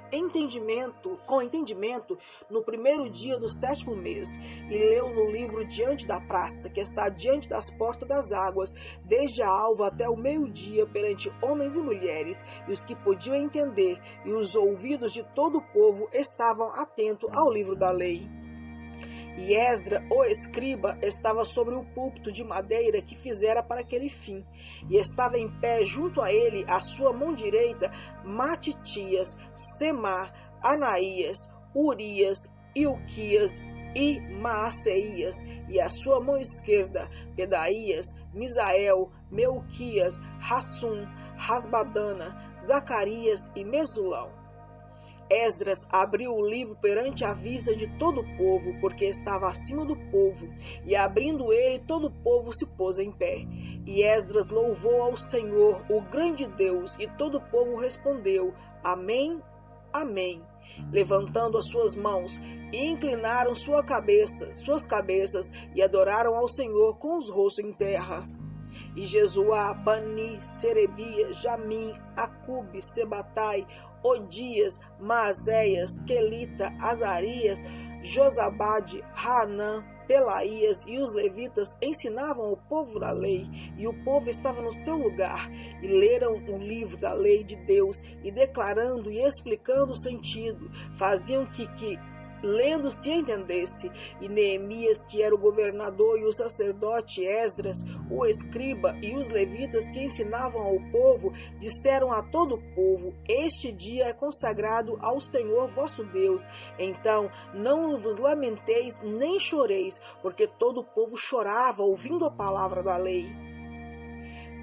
com entendimento, no primeiro dia do 7º mês, e leu no livro diante da praça, que está diante das portas das águas, desde a alva até o meio-dia, perante homens e mulheres, e os que podiam entender, e os ouvidos de todo o povo estavam atentos ao livro da lei. E Esdras, o escriba, estava sobre o púlpito de madeira que fizera para aquele fim, e estava em pé junto a ele, à sua mão direita, Matitias, Semá, Anaías, Urias, Ilquias e Maaceias, e a sua mão esquerda, Pedaías, Misael, Melquias, Hassum, Rasbadana, Zacarias e Mesulão. Esdras abriu o livro perante a vista de todo o povo, porque estava acima do povo, e abrindo ele, todo o povo se pôs em pé. E Esdras louvou ao Senhor, o grande Deus, e todo o povo respondeu, Amém, Amém, levantando as suas mãos, e inclinaram suas cabeças, e adoraram ao Senhor com os rostos em terra. E Jesuá, Bani, Serebias, Jamim, Acube, Sebatai, Odias, Maazéias, Quelita, Azarias, Josabade, Hanã, Pelaías e os levitas ensinavam ao povo a lei, e o povo estava no seu lugar, e leram o livro da lei de Deus, e declarando e explicando o sentido, faziam que lendo se entendesse. E Neemias, que era o governador, e o sacerdote Esdras, o escriba, e os levitas que ensinavam ao povo, disseram a todo o povo: este dia é consagrado ao Senhor vosso Deus. Então não vos lamenteis nem choreis, porque todo o povo chorava ouvindo a palavra da lei.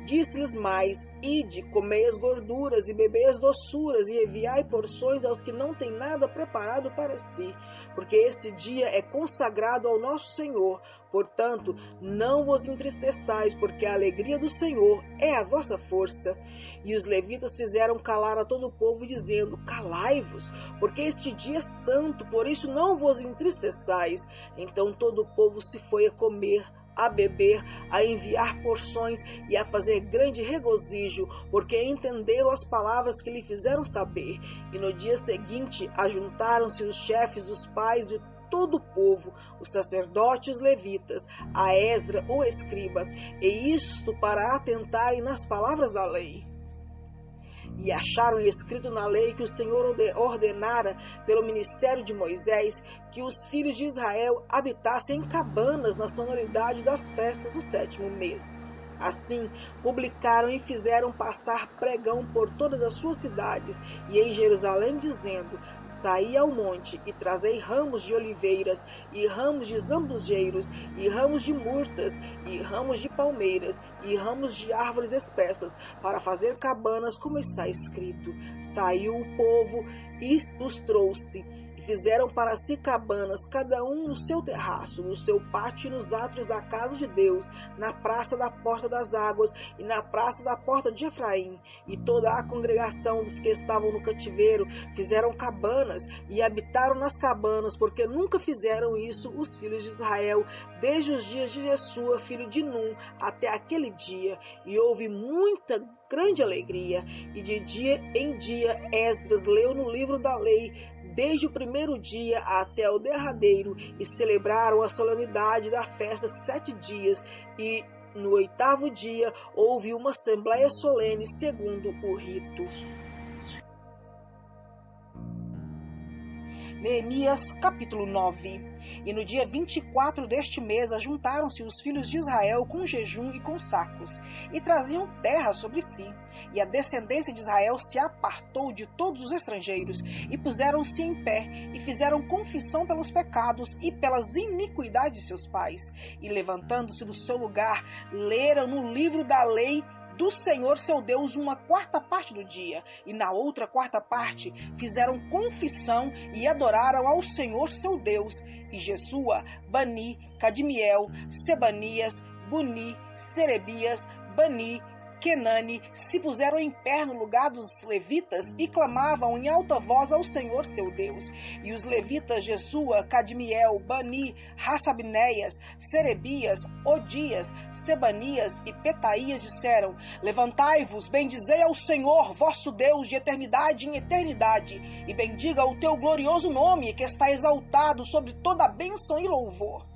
Disse-lhes mais: ide, comei as gorduras e bebei as doçuras, e enviai porções aos que não têm nada preparado para si, porque este dia é consagrado ao nosso Senhor. Portanto, não vos entristeçais, porque a alegria do Senhor é a vossa força. E os levitas fizeram calar a todo o povo, dizendo: calai-vos, porque este dia é santo, por isso não vos entristeçais. Então todo o povo se foi a comer, a beber, a enviar porções e a fazer grande regozijo, porque entenderam as palavras que lhe fizeram saber. E no dia seguinte ajuntaram-se os chefes dos pais de todo o povo, os sacerdotes e os levitas, a Esdra o escriba, e isto para atentarem nas palavras da lei. E acharam escrito na lei que o Senhor ordenara pelo ministério de Moisés que os filhos de Israel habitassem em cabanas na solenidade das festas do 7º mês. Assim, publicaram e fizeram passar pregão por todas as suas cidades e em Jerusalém, dizendo: saí ao monte e trazei ramos de oliveiras e ramos de zambujeiros e ramos de murtas e ramos de palmeiras e ramos de árvores espessas para fazer cabanas, como está escrito. Saiu o povo e os trouxe. Fizeram para si cabanas, cada um no seu terraço, no seu pátio e nos átrios da casa de Deus, na praça da porta das águas e na praça da porta de Efraim. E toda a congregação dos que estavam no cativeiro fizeram cabanas e habitaram nas cabanas, porque nunca fizeram isso os filhos de Israel, desde os dias de Jesua, filho de Num, até aquele dia. E houve muita grande alegria. E de dia em dia Esdras leu no livro da lei, desde o primeiro dia até o derradeiro, e celebraram a solenidade da festa 7 dias, e no 8º dia houve uma assembleia solene segundo o rito. Neemias capítulo 9. E no dia 24 deste mês ajuntaram-se os filhos de Israel com jejum e com sacos, e traziam terra sobre si. E a descendência de Israel se apartou de todos os estrangeiros, e puseram-se em pé, e fizeram confissão pelos pecados e pelas iniquidades de seus pais. E levantando-se do seu lugar, leram no livro da lei do Senhor seu Deus 1/4 do dia, e na outra 4 fizeram confissão e adoraram ao Senhor seu Deus. E Jesua, Bani, Cadmiel, Sebanias, Buni, Serebias, Bani, Kenani se puseram em pé no lugar dos levitas e clamavam em alta voz ao Senhor seu Deus. E os levitas Jesua, Cadmiel, Bani, Rassabneias, Serebias, Odias, Sebanias e Petaías disseram: levantai-vos, bendizei ao Senhor vosso Deus de eternidade em eternidade, e bendiga o teu glorioso nome, que está exaltado sobre toda a bênção e louvor.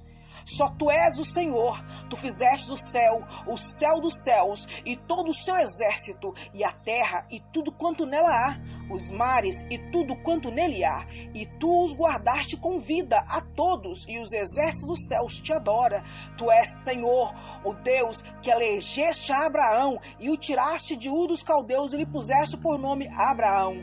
Só tu és o Senhor, tu fizestes o céu dos céus e todo o seu exército, e a terra e tudo quanto nela há, os mares e tudo quanto nele há, e tu os guardaste com vida a todos, e os exércitos dos céus te adora. Tu és Senhor, o Deus que elegeste a Abraão e o tiraste de Ur dos caldeus e lhe puseste por nome Abraão.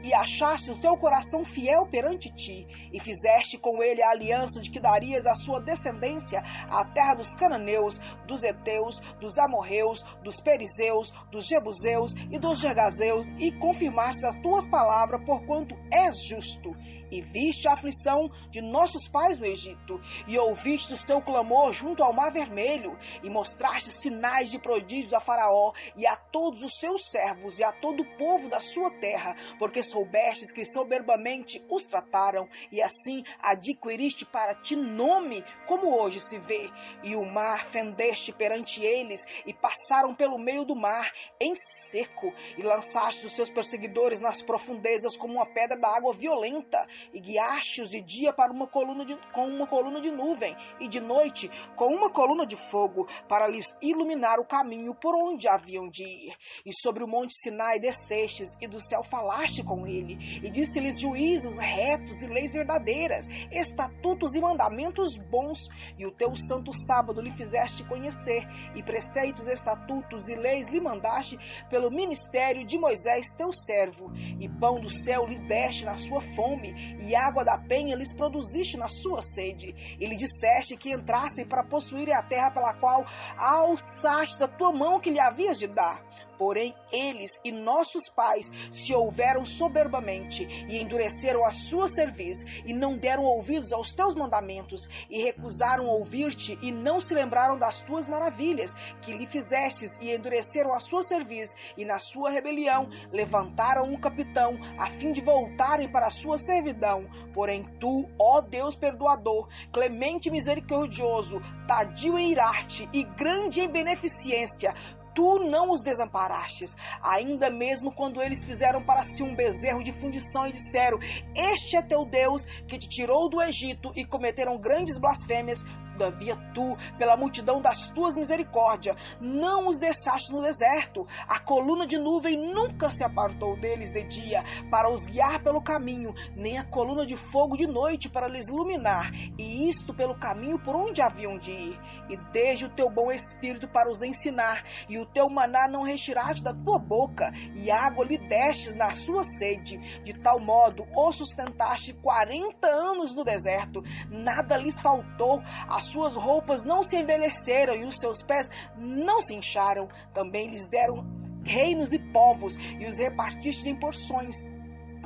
E achaste o seu coração fiel perante ti, e fizeste com ele a aliança de que darias à sua descendência a terra dos cananeus, dos heteus, dos amorreus, dos perizeus, dos jebuseus e dos gergazeus, e confirmaste as tuas palavras, porquanto és justo. E viste a aflição de nossos pais no Egito, e ouviste o seu clamor junto ao mar vermelho, e mostraste sinais de prodígios a Faraó e a todos os seus servos e a todo o povo da sua terra, porque soubestes que soberbamente os trataram, e assim adquiriste para ti nome, como hoje se vê. E o mar fendeste perante eles, e passaram pelo meio do mar em seco, e lançaste os seus perseguidores nas profundezas como uma pedra da água violenta, e guiaste-os de dia com uma coluna de nuvem, e de noite com uma coluna de fogo, para lhes iluminar o caminho por onde haviam de ir. E sobre o monte Sinai descestes, e do céu falaste com ele, e disse-lhes juízos retos e leis verdadeiras, estatutos e mandamentos bons, e o teu santo sábado lhe fizeste conhecer, e preceitos, estatutos e leis lhe mandaste pelo ministério de Moisés teu servo, e pão do céu lhes deste na sua fome, e água da penha lhes produziste na sua sede, e lhe disseste que entrassem para possuírem a terra pela qual alçastes a tua mão que lhe havias de dar. Porém, eles e nossos pais se houveram soberbamente e endureceram a sua cerviz e não deram ouvidos aos teus mandamentos e recusaram ouvir-te e não se lembraram das tuas maravilhas que lhe fizestes e endureceram a sua cerviz e na sua rebelião levantaram um capitão a fim de voltarem para a sua servidão. Porém tu, ó Deus perdoador, clemente e misericordioso, tardio em irar-te e grande em beneficência, tu não os desamparastes, ainda mesmo quando eles fizeram para si um bezerro de fundição e disseram: este é teu Deus que te tirou do Egito, e cometeram grandes blasfêmias. Todavia tu, pela multidão das tuas misericórdias, não os deixaste no deserto. A coluna de nuvem nunca se apartou deles de dia, para os guiar pelo caminho, nem a coluna de fogo de noite para lhes iluminar, e isto pelo caminho por onde haviam de ir. E desde o teu bom espírito para os ensinar, e o teu maná não retiraste da tua boca, e água lhe destes na sua sede. De tal modo os sustentaste 40 anos no deserto, nada lhes faltou, as suas roupas não se envelheceram e os seus pés não se incharam. Também lhes deram reinos e povos e os repartiste em porções.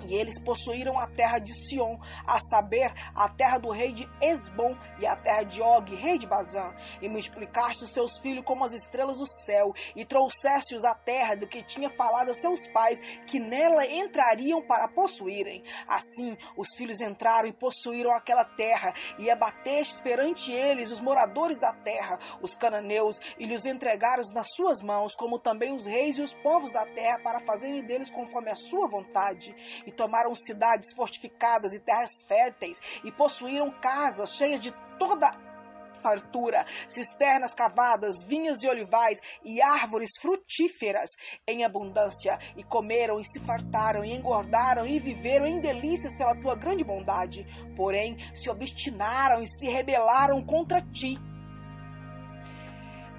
E eles possuíram a terra de Sion, a saber, a terra do rei de Esbom e a terra de Og, rei de Bazã. E multiplicaste os seus filhos como as estrelas do céu, e trouxeste-os à terra do que tinha falado a seus pais, que nela entrariam para possuírem. Assim, os filhos entraram e possuíram aquela terra, e abatestes perante eles os moradores da terra, os cananeus, e lhes entregaram nas suas mãos, como também os reis e os povos da terra, para fazerem deles conforme a sua vontade. E tomaram cidades fortificadas e terras férteis, e possuíram casas cheias de toda fartura, cisternas cavadas, vinhas e olivais, e árvores frutíferas em abundância, e comeram e se fartaram, e engordaram, e viveram em delícias pela tua grande bondade. Porém, se obstinaram e se rebelaram contra ti.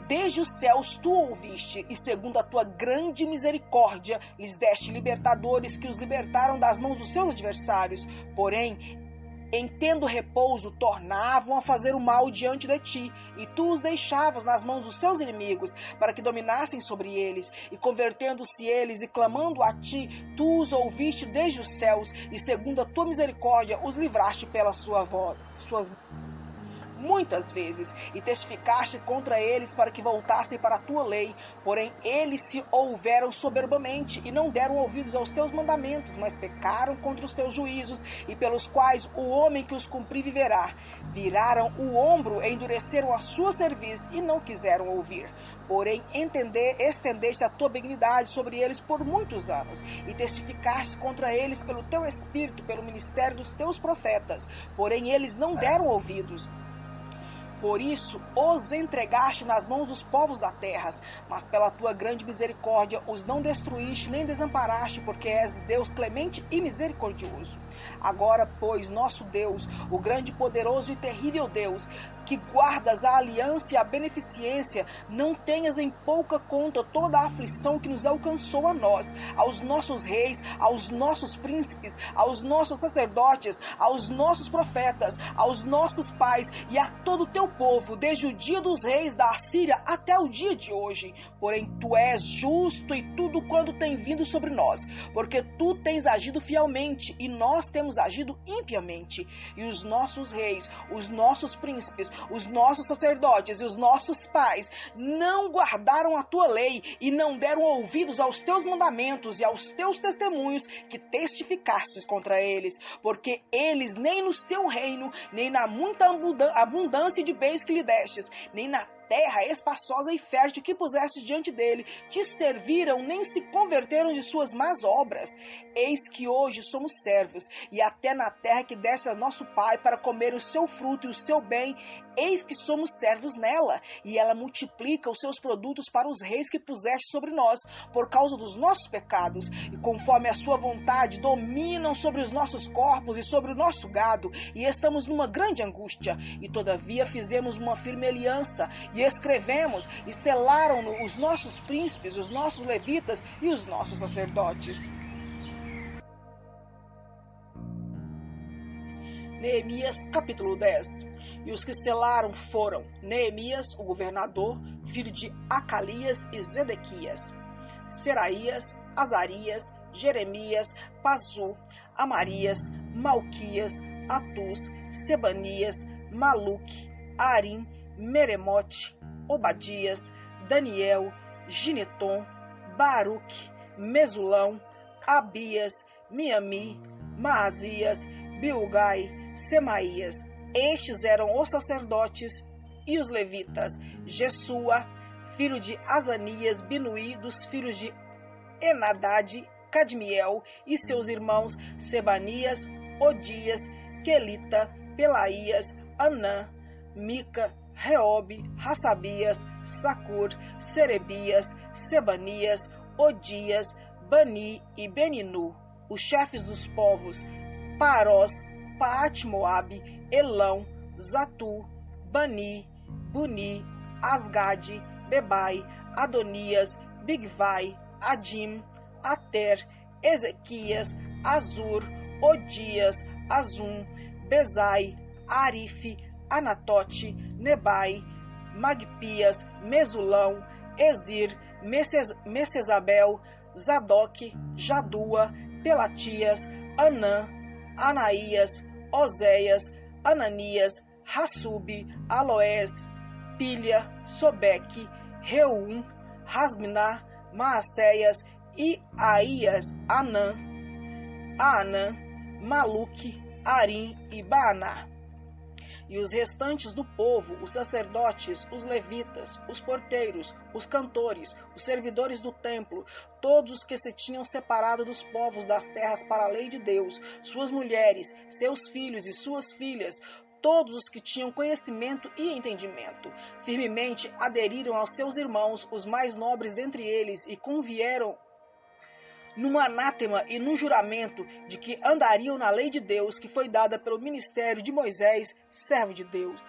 Desde os céus tu ouviste, e segundo a tua grande misericórdia, lhes deste libertadores que os libertaram das mãos dos seus adversários. Porém, em tendo repouso, tornavam a fazer o mal diante de ti, e tu os deixavas nas mãos dos seus inimigos, para que dominassem sobre eles. E convertendo-se eles e clamando a ti, tu os ouviste desde os céus, e segundo a tua misericórdia os livraste pela suas muitas vezes, e testificaste contra eles para que voltassem para a tua lei. Porém, eles se houveram soberbamente e não deram ouvidos aos teus mandamentos, mas pecaram contra os teus juízos, e pelos quais o homem que os cumprir viverá. Viraram o ombro e endureceram a sua cerviz e não quiseram ouvir. Porém, estendeste a tua benignidade sobre eles por muitos anos, e testificaste contra eles pelo teu espírito, pelo ministério dos teus profetas. Porém, eles não deram ouvidos. Por isso os entregaste nas mãos dos povos da terra, mas pela tua grande misericórdia os não destruíste nem desamparaste, porque és Deus clemente e misericordioso. Agora, pois, nosso Deus, o grande, poderoso e terrível Deus, que guardas a aliança e a beneficência, não tenhas em pouca conta toda a aflição que nos alcançou a nós, aos nossos reis, aos nossos príncipes, aos nossos sacerdotes, aos nossos profetas, aos nossos pais e a todo o teu povo, desde o dia dos reis da Assíria até o dia de hoje. Porém, tu és justo em tudo quanto tem vindo sobre nós, porque tu tens agido fielmente e nós temos agido impiamente. E os nossos reis, os nossos príncipes, os nossos sacerdotes e os nossos pais não guardaram a tua lei e não deram ouvidos aos teus mandamentos e aos teus testemunhos que testificastes contra eles, porque eles nem no seu reino, nem na muita abundância de bens que lhe destes, nem na terra espaçosa e fértil que puseste diante dele, te serviram, nem se converteram de suas más obras. Eis que hoje somos servos, e até na terra que deste a nosso pai para comer o seu fruto e o seu bem, eis que somos servos nela, e ela multiplica os seus produtos para os reis que puseste sobre nós, por causa dos nossos pecados, e conforme a sua vontade dominam sobre os nossos corpos e sobre o nosso gado, e estamos numa grande angústia. E todavia fizemos uma firme aliança, e escrevemos, e selaram-no os nossos príncipes, os nossos levitas e os nossos sacerdotes. Neemias capítulo 10. E os que selaram foram Neemias, o governador, filho de Acalias e Zedequias, Seraías, Azarias, Jeremias, Pazu, Amarias, Malquias, Atus, Sebanias, Maluque, Arim, Meremote, Obadias, Daniel, Gineton, Baruque, Mesulão, Abias, Miami, Maazias, Bilgai, Semaías. Estes eram os sacerdotes e os levitas. Jesua, filho de Azanias, Binuí, dos filhos de Enadade, Cadmiel e seus irmãos Sebanias, Odias, Quelita, Pelaías, Anã, Mica, Reobe, Hassabias, Sacur, Serebias, Sebanias, Odias, Bani e Beninu, os chefes dos povos, Parós, Paat-Moabe, Elão, Zatu, Bani, Buni, Asgade, Bebai, Adonias, Bigvai, Adim, Ater, Ezequias, Azur, Odias, Azum, Bezai, Arife, Anatote, Nebai, Magpias, Mesulão, Ezir, Messesabel, Zadok, Jadua, Pelatias, Anã, Anaías, Oséias, Ananias, Hassube, Aloés, Pilha, Sobeque, Reum, Rasminá, Maacéias e Aías, Anã, Maluque, Arim e Baaná. E os restantes do povo, os sacerdotes, os levitas, os porteiros, os cantores, os servidores do templo, todos os que se tinham separado dos povos das terras para a lei de Deus, suas mulheres, seus filhos e suas filhas, todos os que tinham conhecimento e entendimento, firmemente aderiram aos seus irmãos, os mais nobres dentre eles, e convieram num anátema e num juramento de que andariam na lei de Deus que foi dada pelo ministério de Moisés, servo de Deus,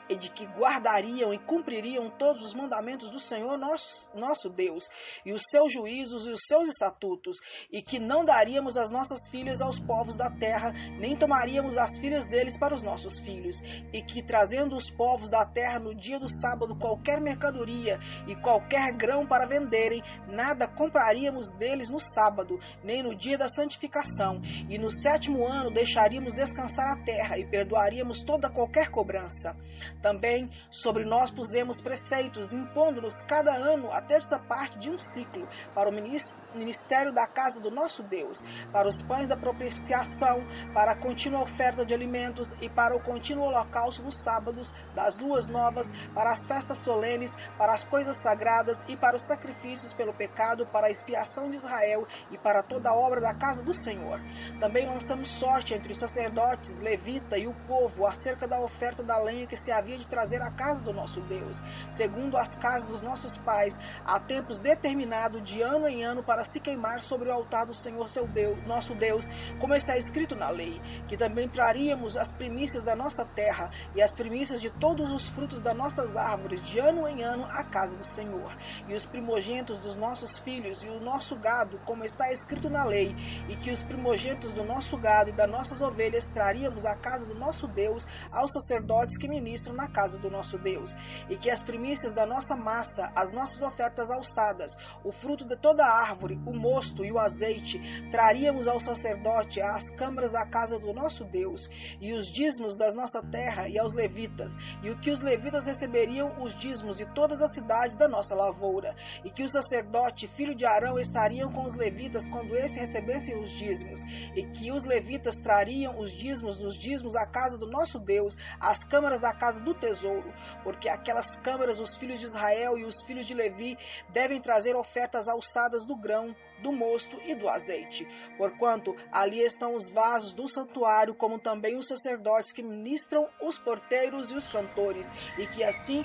e de que guardariam e cumpririam todos os mandamentos do Senhor nosso Deus, e os seus juízos e os seus estatutos, e que não daríamos as nossas filhas aos povos da terra, nem tomaríamos as filhas deles para os nossos filhos, e que, trazendo os povos da terra no dia do sábado qualquer mercadoria e qualquer grão para venderem, nada compraríamos deles no sábado, nem no dia da santificação, e no 7º ano deixaríamos descansar a terra, e perdoaríamos toda qualquer cobrança. Também sobre nós pusemos preceitos, impondo-nos cada ano a 1/3 parte de um ciclo, para o ministério da casa do nosso Deus, para os pães da propiciação, para a contínua oferta de alimentos e para o contínuo holocausto dos sábados, das luas novas, para as festas solenes, para as coisas sagradas e para os sacrifícios pelo pecado, para a expiação de Israel e para toda a obra da casa do Senhor. Também lançamos sorte entre os sacerdotes, levita e o povo acerca da oferta da lenha que se havia de trazer à casa do nosso Deus, segundo as casas dos nossos pais, a tempos determinados de ano em ano para se queimar sobre o altar do Senhor seu Deus, nosso Deus, como está escrito na lei, que também traríamos as primícias da nossa terra e as primícias de todos os frutos das nossas árvores de ano em ano à casa do Senhor, e os primogênitos dos nossos filhos e o nosso gado, como está escrito na lei, e que os primogênitos do nosso gado e das nossas ovelhas traríamos à casa do nosso Deus aos sacerdotes que ministram na casa do nosso Deus, e que as primícias da nossa massa, as nossas ofertas alçadas, o fruto de toda a árvore, o mosto e o azeite, traríamos ao sacerdote às câmaras da casa do nosso Deus, e os dízimos da nossa terra e aos levitas, e o que os levitas receberiam os dízimos de todas as cidades da nossa lavoura, e que o sacerdote, filho de Arão, estariam com os levitas quando esses recebessem os dízimos, e que os levitas trariam os dízimos dos dízimos à casa do nosso Deus, às câmaras da casa do do tesouro, porque aquelas câmaras os filhos de Israel e os filhos de Levi devem trazer ofertas alçadas do grão, do mosto e do azeite, porquanto ali estão os vasos do santuário, como também os sacerdotes que ministram, os porteiros e os cantores, e que assim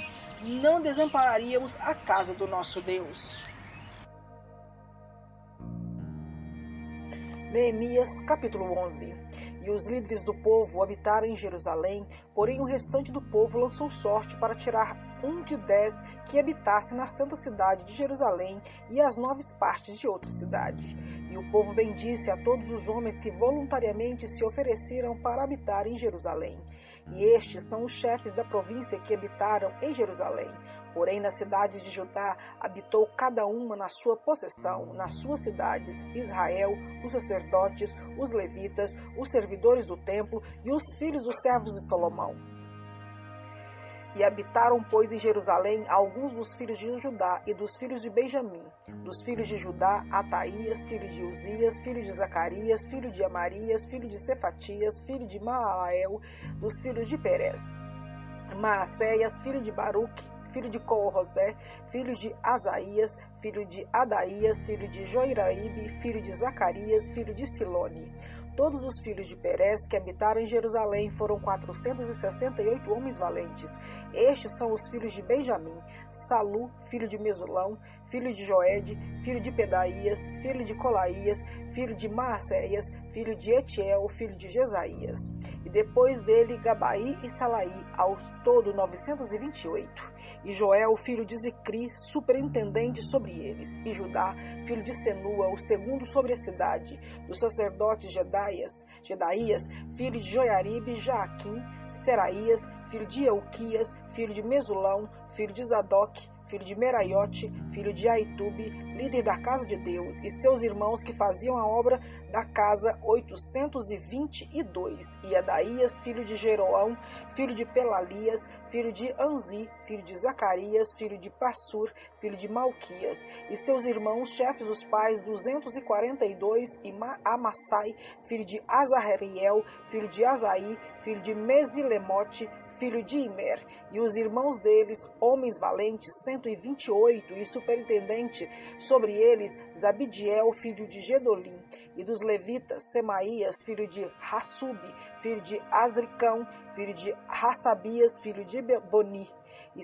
não desampararíamos a casa do nosso Deus. Neemias, capítulo 11. E os líderes do povo habitaram em Jerusalém, porém o restante do povo lançou sorte para tirar 1 de 10 que habitasse na santa cidade de Jerusalém e as 9 partes de outra cidade. E o povo bendisse a todos os homens que voluntariamente se ofereceram para habitar em Jerusalém. E estes são os chefes da província que habitaram em Jerusalém. Porém, nas cidades de Judá habitou cada uma na sua possessão, nas suas cidades, Israel, os sacerdotes, os levitas, os servidores do templo e os filhos dos servos de Salomão. E habitaram, pois, em Jerusalém alguns dos filhos de Judá e dos filhos de Benjamim. Dos filhos de Judá, Ataías, filho de Uzias, filho de Zacarias, filho de Amarias, filho de Cefatias, filho de Maalael, dos filhos de Perez. Maacéias, filho de Baruque, filho de Corrosé, filho de Asaías, filho de Adaías, filho de Joiraíbe, filho de Zacarias, filho de Silone. Todos os filhos de Perez que habitaram em Jerusalém foram 468 homens valentes. Estes são os filhos de Benjamim: Salu, filho de Mesulão, filho de Joede, filho de Pedaías, filho de Colaías, filho de Maacéias, filho de Etiel, filho de Jesaías. E depois dele Gabaí e Salaí, ao todo 928. E Joel, filho de Zicri, superintendente sobre eles, e Judá, filho de Senua, o segundo sobre a cidade, dos sacerdotes Jedaías, filho de Joiaribe, Jaaquim, Seraías, filho de Euquias, filho de Mesulão, filho de Zadoc, filho de Meraiote, filho de Aitube, líder da casa de Deus, e seus irmãos que faziam a obra da casa, 822. E Adaías, filho de Jeroão, filho de Pelalias, filho de Anzi, filho de Zacarias, filho de Passur, filho de Malquias, e seus irmãos, chefes dos pais, 242, e Amassai, filho de Azarriel, filho de Azaí, filho de Mesilemote, filho de Imer, e os irmãos deles, homens valentes, 128, e superintendente sobre eles, Zabidiel, filho de Gedolim, e dos levitas, Semaías, filho de Hassube, filho de Azricão, filho de Hassabias, filho de Boni, e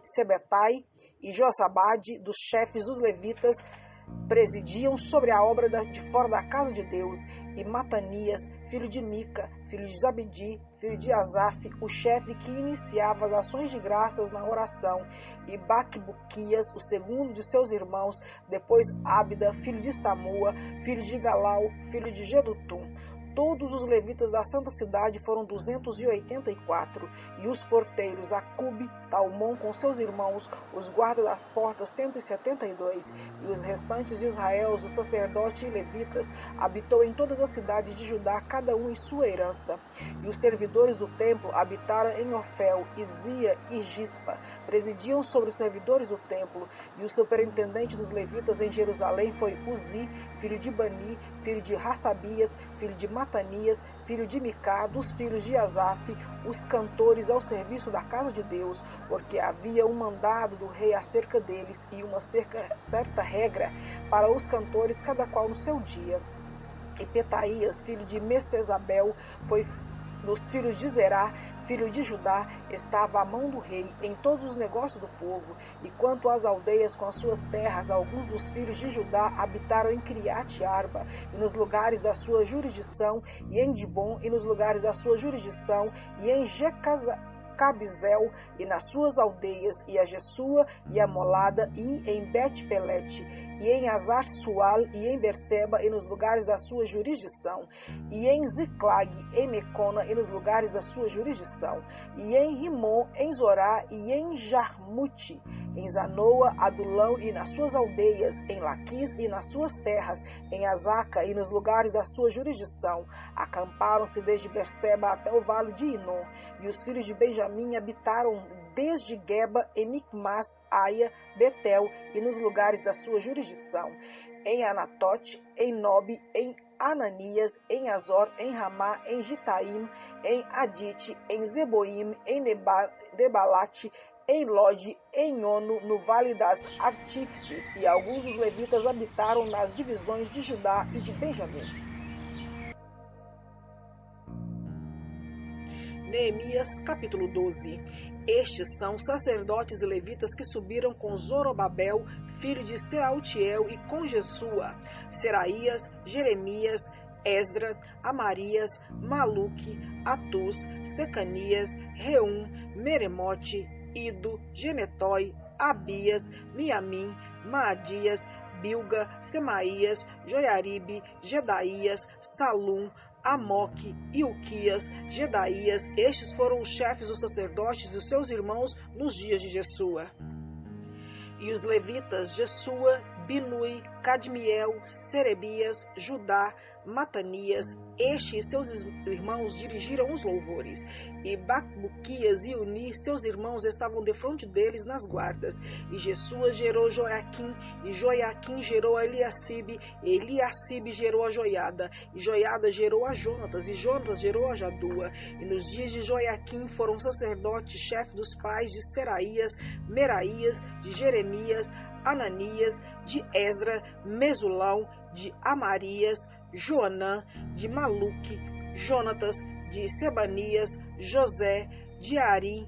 Sebetai e Josabade, dos chefes dos levitas, presidiam sobre a obra de fora da casa de Deus, e Matanias, filho de Mica, filho de Zabdi, filho de Asaf, o chefe que iniciava as ações de graças na oração, e Baquebuquias, o segundo de seus irmãos, depois Ábida, filho de Samua, filho de Galau, filho de Gedutum. Todos os levitas da santa cidade foram 284, e os porteiros Acube, Talmon com seus irmãos, os guardas das portas 172, e os restantes de Israel, os sacerdotes e levitas, habitou em todas as cidades de Judá, cada um em sua herança. E os servidores do templo habitaram em Ofel, Izia e Gispa, presidiam sobre os servidores do templo, e o superintendente dos levitas em Jerusalém foi Uzi, filho de Bani, filho de Hassabias, filho de Matanias, filho de Micá, dos filhos de Asaf, os cantores ao serviço da casa de Deus, porque havia um mandado do rei acerca deles e uma certa regra para os cantores, cada qual no seu dia. E Petaías, filho de Messesabel, foi dos filhos de Zerá, filho de Judá, estava à mão do rei em todos os negócios do povo. E quanto às aldeias com as suas terras, alguns dos filhos de Judá habitaram em Criate Arba, e nos lugares da sua jurisdição, e em Dibon, e nos lugares da sua jurisdição, e em Cabzel, e nas suas aldeias, e a Jesua, e a Molada, e em Bet-Pelete, e em Azar-Sual, e em Berseba, e nos lugares da sua jurisdição, e em Ziclag, em Mecona, e nos lugares da sua jurisdição, e em Rimon, em Zorá, e em Jarmute, em Zanoa, Adulão, e nas suas aldeias, em Laquis, e nas suas terras, em Azaca, e nos lugares da sua jurisdição. Acamparam-se desde Berseba até o vale de Inom, e os filhos de Benjamim habitaram desde Geba, em Micmas, Aia, Betel, e nos lugares da sua jurisdição. em Anatote, em Nobe, em Ananias, em Azor, em Ramá, em Gitaim, em Adite, em Zeboim, em Nebalate, em Lode, em Ono, no Vale das Artífices, e alguns dos levitas habitaram nas divisões de Judá e de Benjamim. Neemias, capítulo 12. Estes são sacerdotes e levitas que subiram com Zorobabel, filho de Sealtiel, e com Jesua, Seraías, Jeremias, Esdra, Amarias, Maluque, Atus, Secanias, Reum, Meremote, Ido, Genetói, Abias, Miamim, Maadias, Bilga, Semaías, Joiaribe, Gedaías, Salum, Amoque, Ilquias, Gedaías. Estes foram os chefes dos sacerdotes e os seus irmãos nos dias de Jesua. E os levitas, Jesua, Binui, Cadmiel, Serebias, Judá, Matanias, este e seus irmãos dirigiram os louvores, e Bacbuquias e Uni, seus irmãos, estavam defronte deles nas guardas. E Jesua gerou Joiaquim, e Joiaquim gerou a Eliacibe, e Eliacibe gerou a Joiada, e Joiada gerou a Jonatas, e Jonatas gerou a Jadua. E nos dias de Joiaquim foram sacerdotes, chefe dos pais de Seraías, Meraías, de Jeremias, Ananias, de Esdra, Mesulão, de Amarias, Joanã, de Maluque, Jonatas, de Sebanias, José, de Arim,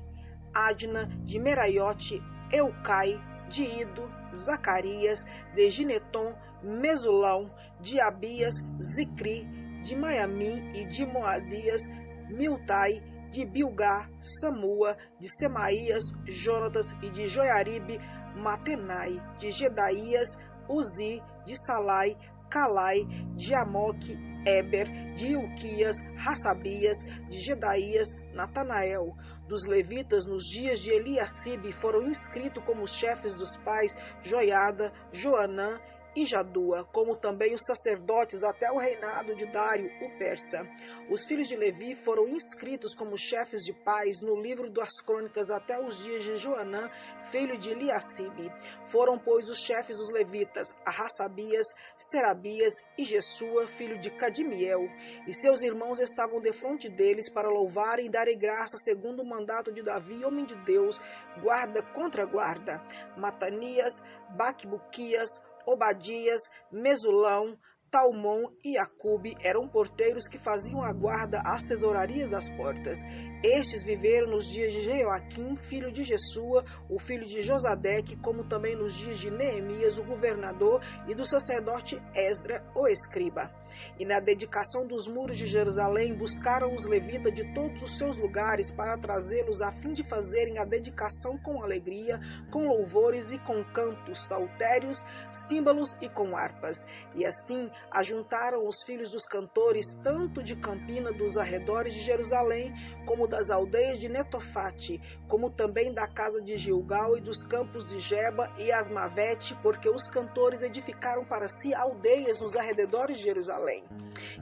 Adna, de Meraiote, Eucai, de Ido, Zacarias, de Gineton, Mesulão, de Abias, Zicri, de Maiamim e de Moadias, Miltai, de Bilgá, Samua, de Semaías, Jonatas e de Joiaribe, Matenai, de Gedaías, Uzi, de Salai, Calai, de Amoque, Eber, de Ilquias, Hassabias, de Gedaías, Natanael. Dos levitas, nos dias de Eliacibe, foram inscritos como chefes dos pais Joiada, Joanã e Jadua, como também os sacerdotes até o reinado de Dário, o persa. Os filhos de Levi foram inscritos como chefes de pais no livro das crônicas até os dias de Joanã, filho de Eliacibe. Foram, pois, os chefes dos levitas, Hassabias, Serabias e Jesua, filho de Cadmiel. E seus irmãos estavam defronte deles para louvarem e darem graça segundo o mandato de Davi, homem de Deus, guarda contra guarda. Matanias, Bacbuquias, Obadias, Mesulão, Talmon e Acube eram porteiros que faziam a guarda às tesourarias das portas. Estes viveram nos dias de Joaquim, filho de Jesua, o filho de Josadeque, como também nos dias de Neemias, o governador, e do sacerdote Esdra, o escriba. E na dedicação dos muros de Jerusalém buscaram os levitas de todos os seus lugares para trazê-los a fim de fazerem a dedicação com alegria, com louvores e com cantos, saltérios, símbolos e com harpas. E assim ajuntaram os filhos dos cantores, tanto de Campina dos arredores de Jerusalém, como das aldeias de Netofate, como também da casa de Gilgal e dos campos de Geba e Asmavete, porque os cantores edificaram para si aldeias nos arredores de Jerusalém.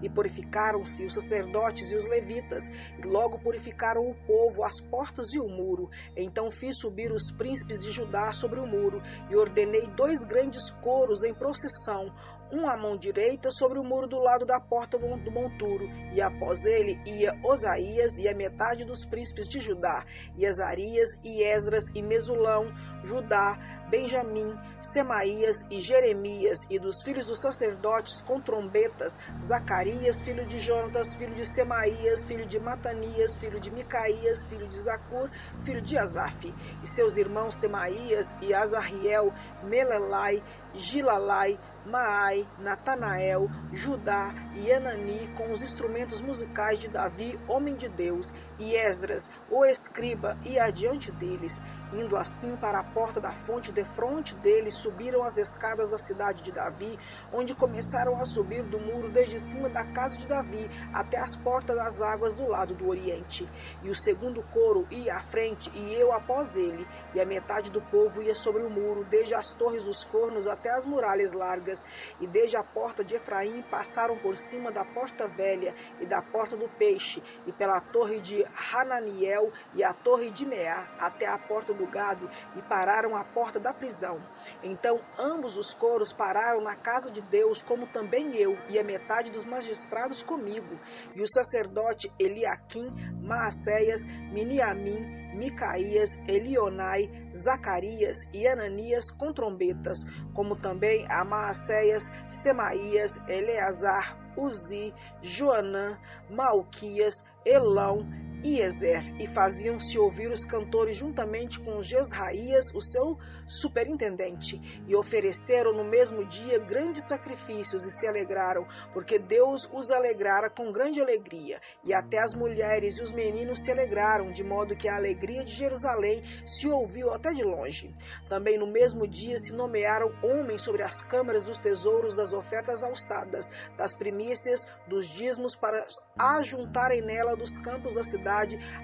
E purificaram-se os sacerdotes e os levitas, e logo purificaram o povo, as portas e o muro. Então fiz subir os príncipes de Judá sobre o muro, e ordenei 2 grandes coros em procissão, um à mão direita sobre o muro do lado da porta do monturo, e após ele ia Osaías e a metade dos príncipes de Judá, e Azarias e Esdras e Mesulão, Judá, Benjamim, Semaías e Jeremias, e dos filhos dos sacerdotes com trombetas, Zacarias, filho de Jonatas, filho de Semaías, filho de Matanias, filho de Micaías, filho de Zacur, filho de Asaf, e seus irmãos Semaías e Azarriel, Melelai, Gilalai, Maai, Natanael, Judá e Anani com os instrumentos musicais de Davi, homem de Deus, e Esdras, o escriba, e adiante deles. Indo assim para a porta da fonte, defronte deles, subiram as escadas da cidade de Davi, onde começaram a subir do muro desde cima da casa de Davi até as portas das águas do lado do oriente. E o segundo coro ia à frente e eu após ele, e a metade do povo ia sobre o muro, desde as torres dos fornos até as muralhas largas, e desde a porta de Efraim passaram por cima da porta velha e da porta do peixe, e pela torre de Hananiel e a torre de Meá, até a porta do gado, e pararam à porta da prisão. Então ambos os coros pararam na casa de Deus, como também eu, e a metade dos magistrados comigo, e o sacerdote Eliaquim, Maacéias, Miniamim, Micaías, Elionai, Zacarias e Ananias com trombetas, como também a Maacéias, Semaías, Eleazar, Uzi, Joanã, Malquias, Elão e Ezer, e faziam-se ouvir os cantores juntamente com Jesraías, o seu superintendente, e ofereceram no mesmo dia grandes sacrifícios e se alegraram, porque Deus os alegrara com grande alegria, e até as mulheres e os meninos se alegraram, de modo que a alegria de Jerusalém se ouviu até de longe. Também no mesmo dia se nomearam homens sobre as câmaras dos tesouros das ofertas alçadas, das primícias, dos dízimos, para ajuntarem nela dos campos da cidade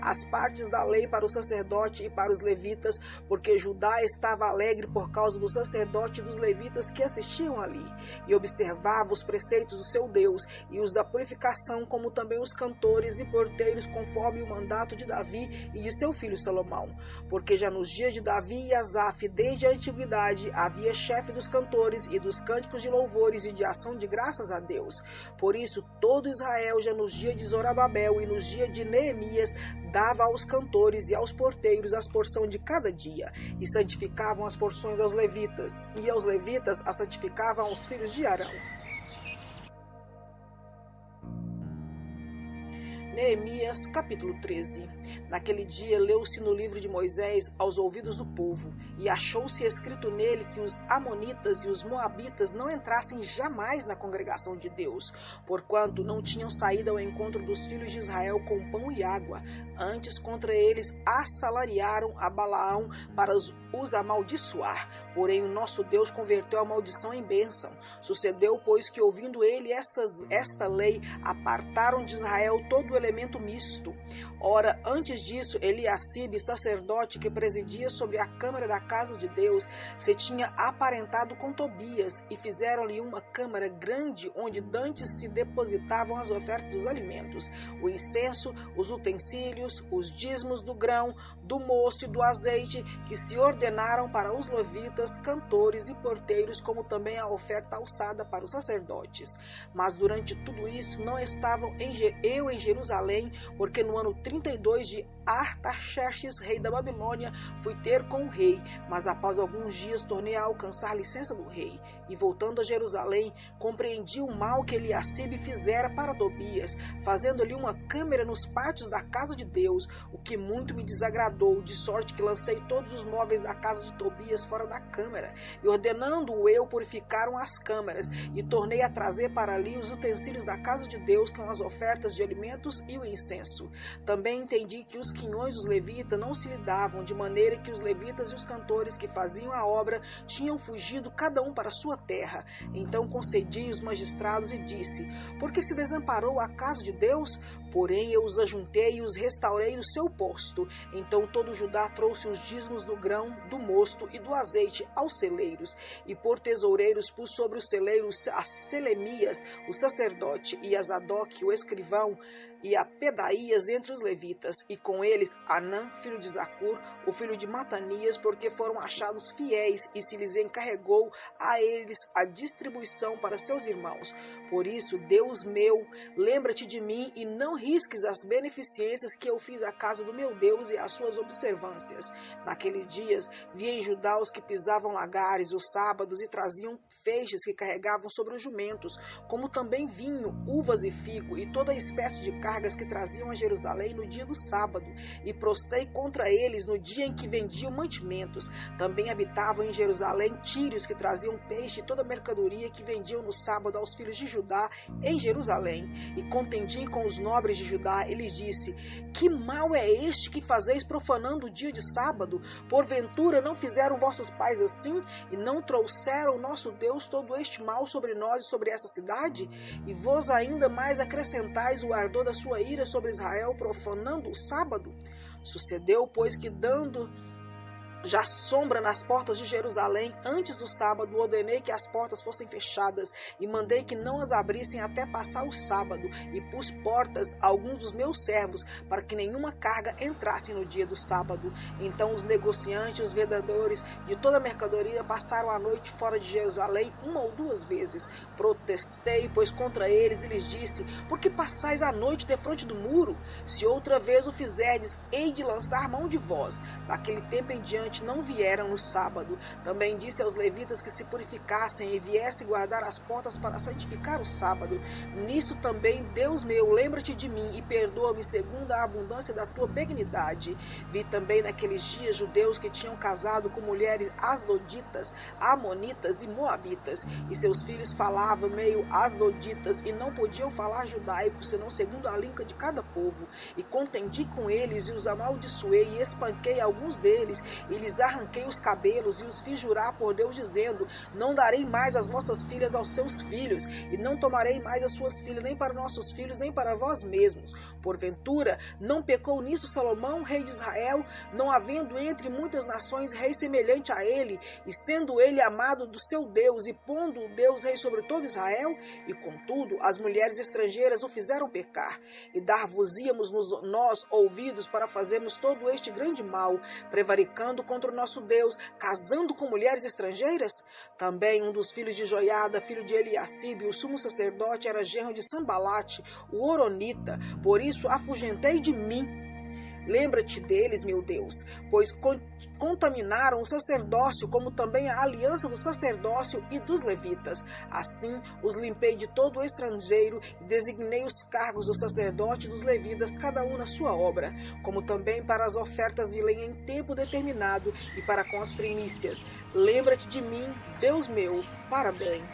as partes da lei para o sacerdote e para os levitas, porque Judá estava alegre por causa do sacerdote e dos levitas que assistiam ali, e observava os preceitos do seu Deus e os da purificação, como também os cantores e porteiros, conforme o mandato de Davi e de seu filho Salomão. Porque já nos dias de Davi e Asaf, desde a antiguidade, havia chefe dos cantores e dos cânticos de louvores e de ação de graças a Deus. Por isso todo Israel, já nos dias de Zorobabel e nos dias de Neemias, dava aos cantores e aos porteiros as porção de cada dia, e santificavam as porções aos levitas, e aos levitas as santificavam aos filhos de Arão. Neemias, capítulo 13. Naquele dia leu-se no livro de Moisés aos ouvidos do povo, e achou-se escrito nele que os amonitas e os moabitas não entrassem jamais na congregação de Deus, porquanto não tinham saído ao encontro dos filhos de Israel com pão e água. Antes contra eles assalariaram a Balaão para os amaldiçoar. Porém o nosso Deus converteu a maldição em bênção. Sucedeu, pois, que ouvindo ele esta lei, apartaram de Israel todo o elemento misto. Ora, antes disso, Eliacibe, sacerdote que presidia sobre a câmara da casa de Deus, se tinha aparentado com Tobias, e fizeram-lhe uma câmara grande, onde dantes se depositavam as ofertas dos alimentos, o incenso, os utensílios, os dízimos do grão, do mosto e do azeite, que se ordenaram para os levitas, cantores e porteiros, como também a oferta alçada para os sacerdotes. Mas durante tudo isso não estavam eu em Jerusalém, porque no ano 32 de Artaxerxes, rei da Babilônia, fui ter com o rei, mas após alguns dias tornei a alcançar licença do rei. E voltando a Jerusalém, compreendi o mal que Eliacibe fizera para Tobias, fazendo-lhe uma câmara nos pátios da casa de Deus, o que muito me desagradou, de sorte que lancei todos os móveis da casa de Tobias fora da câmara, e ordenando-o eu, purificaram as câmaras, e tornei a trazer para ali os utensílios da casa de Deus, com as ofertas de alimentos e o incenso. Também entendi que os quinhões dos levitas não se lhe davam, de maneira que os levitas e os cantores que faziam a obra tinham fugido cada um para sua terra. Então concedi os magistrados e disse: por que se desamparou a casa de Deus? Porém eu os ajuntei e os restaurei no seu posto. Então todo Judá trouxe os dízimos do grão, do mosto e do azeite aos celeiros, e por tesoureiros pus sobre os celeiros a Selemias, o sacerdote, e a Zadok, o escrivão, e a Pedaías entre os levitas, e com eles Anã, filho de Zacur, o filho de Matanias, porque foram achados fiéis, e se lhes encarregou a eles a distribuição para seus irmãos. Por isso, Deus meu, lembra-te de mim e não risques as beneficências que eu fiz à casa do meu Deus e às suas observâncias. Naqueles dias, vi em Judá os que pisavam lagares os sábados e traziam feixes que carregavam sobre os jumentos, como também vinho, uvas e figo, e toda espécie de cargas que traziam a Jerusalém no dia do sábado, e prostei contra eles no dia em que vendiam mantimentos. Também habitavam em Jerusalém tírios que traziam peixe e toda mercadoria que vendiam no sábado aos filhos de Judá em Jerusalém. E contendi com os nobres de Judá, e lhes disse: que mal é este que fazeis profanando o dia de sábado? Porventura não fizeram vossos pais assim, e não trouxeram o nosso Deus todo este mal sobre nós e sobre essa cidade? E vos ainda mais acrescentais o ardor da sua ira sobre Israel, profanando o sábado? Sucedeu, pois, que dando já sombra nas portas de Jerusalém, antes do sábado, ordenei que as portas fossem fechadas e mandei que não as abrissem até passar o sábado, e pus portas a alguns dos meus servos, para que nenhuma carga entrasse no dia do sábado. Então os negociantes, os vendedores de toda a mercadoria passaram a noite fora de Jerusalém 1 ou 2 vezes. Protestei, pois, contra eles e lhes disse: por que passais a noite defronte do muro? Se outra vez o fizerdes, hei de lançar mão de vós. Daquele tempo em diante não vieram no sábado. Também disse aos levitas que se purificassem e viessem guardar as portas para santificar o sábado. Nisso também, Deus meu, lembra-te de mim e perdoa-me segundo a abundância da tua benignidade. Vi também naqueles dias judeus que tinham casado com mulheres asdoditas, amonitas e moabitas, e seus filhos falavam meio asdoditas e não podiam falar judaico, senão segundo a língua de cada povo. E contendi com eles e os amaldiçoei e espanquei alguns deles e lhes arranquei os cabelos e os fiz jurar por Deus, dizendo: não darei mais as vossas filhas aos seus filhos, e não tomarei mais as suas filhas nem para nossos filhos, nem para vós mesmos. Porventura, não pecou nisso Salomão, rei de Israel, não havendo entre muitas nações rei semelhante a ele, e sendo ele amado do seu Deus, e pondo o Deus rei sobre todo Israel? E contudo, as mulheres estrangeiras o fizeram pecar, e dar-vos-íamos nós ouvidos para fazermos todo este grande mal, prevaricando contra o nosso Deus, casando com mulheres estrangeiras? Também um dos filhos de Joiada, filho de Eliacibe, o sumo sacerdote, era genro de Sambalate, o horonita, por isso afugentei de mim. Lembra-te deles, meu Deus, pois contaminaram o sacerdócio, como também a aliança do sacerdócio e dos levitas. Assim os limpei de todo estrangeiro e designei os cargos do sacerdote e dos levitas, cada um na sua obra, como também para as ofertas de lenha em tempo determinado e para com as primícias. Lembra-te de mim, Deus meu, para bem.